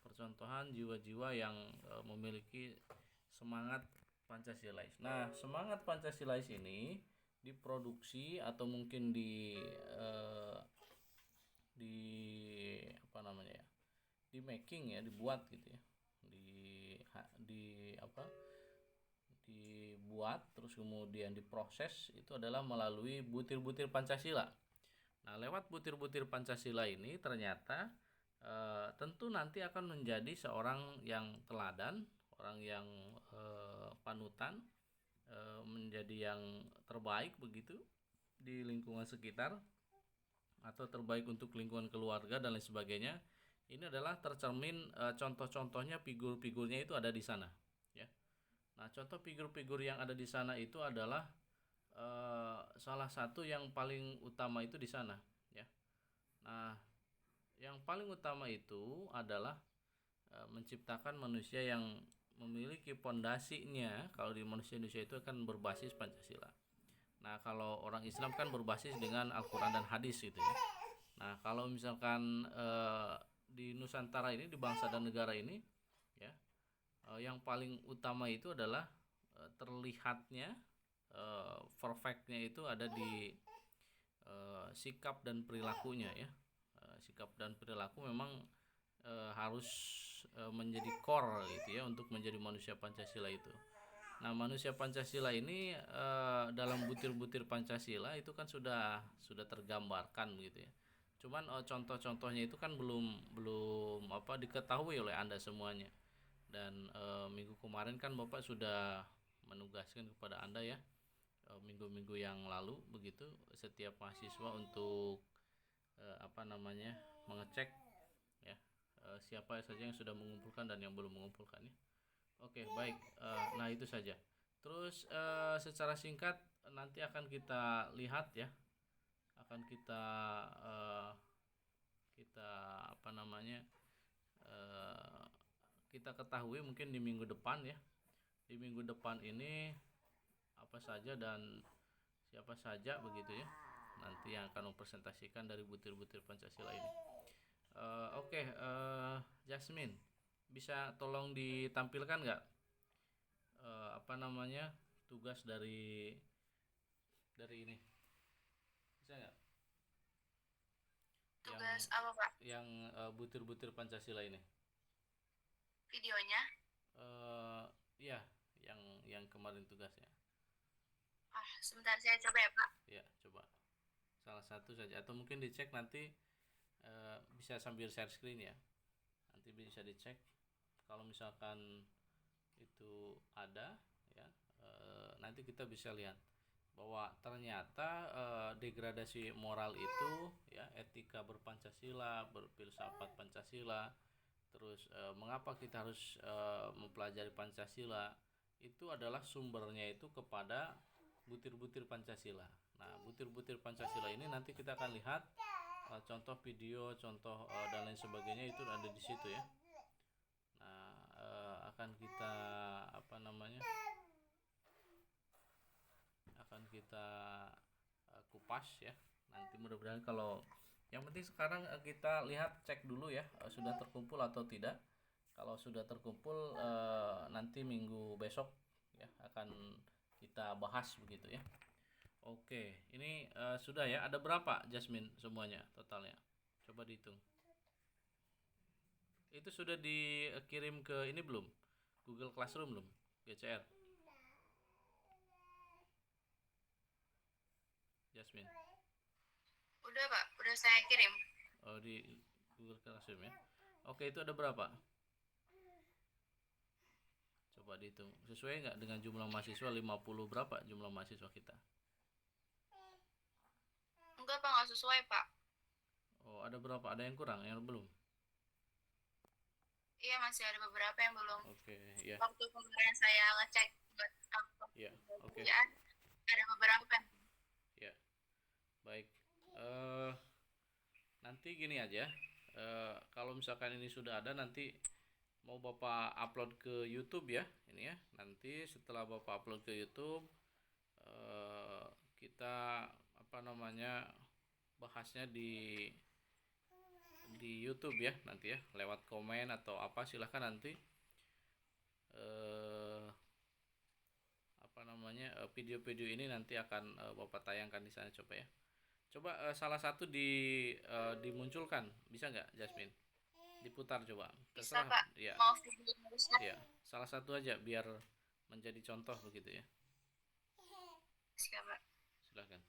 percontohan jiwa-jiwa yang memiliki semangat Pancasilais. Nah, semangat Pancasilais ini diproduksi atau mungkin di making ya, dibuat gitu ya, dibuat terus kemudian diproses itu adalah melalui butir-butir Pancasila. Nah, lewat butir-butir Pancasila ini ternyata tentu nanti akan menjadi seorang yang teladan, orang yang panutan, menjadi yang terbaik begitu di lingkungan sekitar atau terbaik untuk lingkungan keluarga dan lain sebagainya. Ini adalah tercermin contoh-contohnya, figur-figurnya itu ada di sana ya. Nah, contoh figur-figur yang ada di sana itu adalah salah satu yang paling utama itu di sana ya. Nah, yang paling utama itu adalah menciptakan manusia yang memiliki pondasinya. Kalau di manusia Indonesia itu akan berbasis Pancasila. Nah, kalau orang Islam kan berbasis dengan Al-Quran dan hadis gitu ya. Nah, kalau misalkan di Nusantara ini, di bangsa dan negara ini ya, yang paling utama itu adalah terlihatnya perfectnya itu ada di sikap dan perilakunya ya. Sikap dan perilaku memang harus menjadi core gitu ya untuk menjadi manusia Pancasila itu. Nah, manusia Pancasila ini dalam butir-butir Pancasila itu kan sudah tergambarkan gitu ya. Cuman contoh-contohnya itu kan belum diketahui oleh Anda semuanya. Dan minggu kemarin kan Bapak sudah menugaskan kepada Anda ya, minggu-minggu yang lalu begitu, setiap mahasiswa untuk mengecek ya siapa saja yang sudah mengumpulkan dan yang belum mengumpulkan ya. Oke, baik. Nah, itu saja. Terus secara singkat nanti akan kita lihat ya, akan kita kita ketahui mungkin di minggu depan ya. Di minggu depan ini apa saja dan siapa saja begitu ya nanti yang akan mempresentasikan dari butir-butir Pancasila ini. Oke, Jasmine, bisa tolong ditampilkan nggak tugas dari ini, bisa nggak? Tugas apa, Pak? Yang butir-butir Pancasila ini. Videonya? Iya, yang kemarin tugasnya. Sebentar saya coba ya, Pak. Ya, coba. Salah satu saja atau mungkin dicek nanti, bisa sambil share screen ya. Nanti bisa dicek kalau misalkan itu ada ya, nanti kita bisa lihat bahwa ternyata degradasi moral itu ya, etika berpancasila, berfilsafat Pancasila, terus mengapa kita harus mempelajari Pancasila, itu adalah sumbernya itu kepada butir-butir Pancasila. Nah, butir-butir Pancasila ini nanti kita akan lihat contoh video, contoh dan lain sebagainya itu ada di situ ya. Nah, akan kita kupas ya. Nanti mudah-mudahan kalau yang penting sekarang kita lihat, cek dulu ya sudah terkumpul atau tidak. Kalau sudah terkumpul nanti minggu besok ya akan kita bahas begitu ya. Oke, ini sudah ya. Ada berapa Jasmine semuanya totalnya? Coba dihitung. Itu sudah dikirim ke ini belum? Google Classroom belum? GCR. Jasmine. Udah Pak, udah saya kirim. Oh, di Google Classroom ya. Oke, itu ada berapa? Coba dihitung. Sesuai nggak dengan jumlah mahasiswa 50 berapa jumlah mahasiswa kita? Enggak Pak, nggak sesuai Pak. Oh, ada berapa? Ada yang kurang, yang belum? Iya, masih ada beberapa yang belum. Oke, ya. Waktu kemarin saya ngecek buat Ya, oke. ada beberapa yang Ya. Baik. Nanti gini aja. Kalau misalkan ini sudah ada, nanti mau Bapak upload ke YouTube ya, ini ya. Nanti setelah Bapak upload ke YouTube, kita bahasnya di YouTube ya nanti ya, lewat komen atau apa silahkan nanti video-video ini nanti akan Bapak tayangkan di sana. Coba ya, salah satu dimunculkan, bisa nggak Jasmine? Diputar coba. bisa Terserah. Pak. Ya. Mau video nulisnya? Ya, salah satu aja biar menjadi contoh begitu ya. Siap Pak. Silahkan.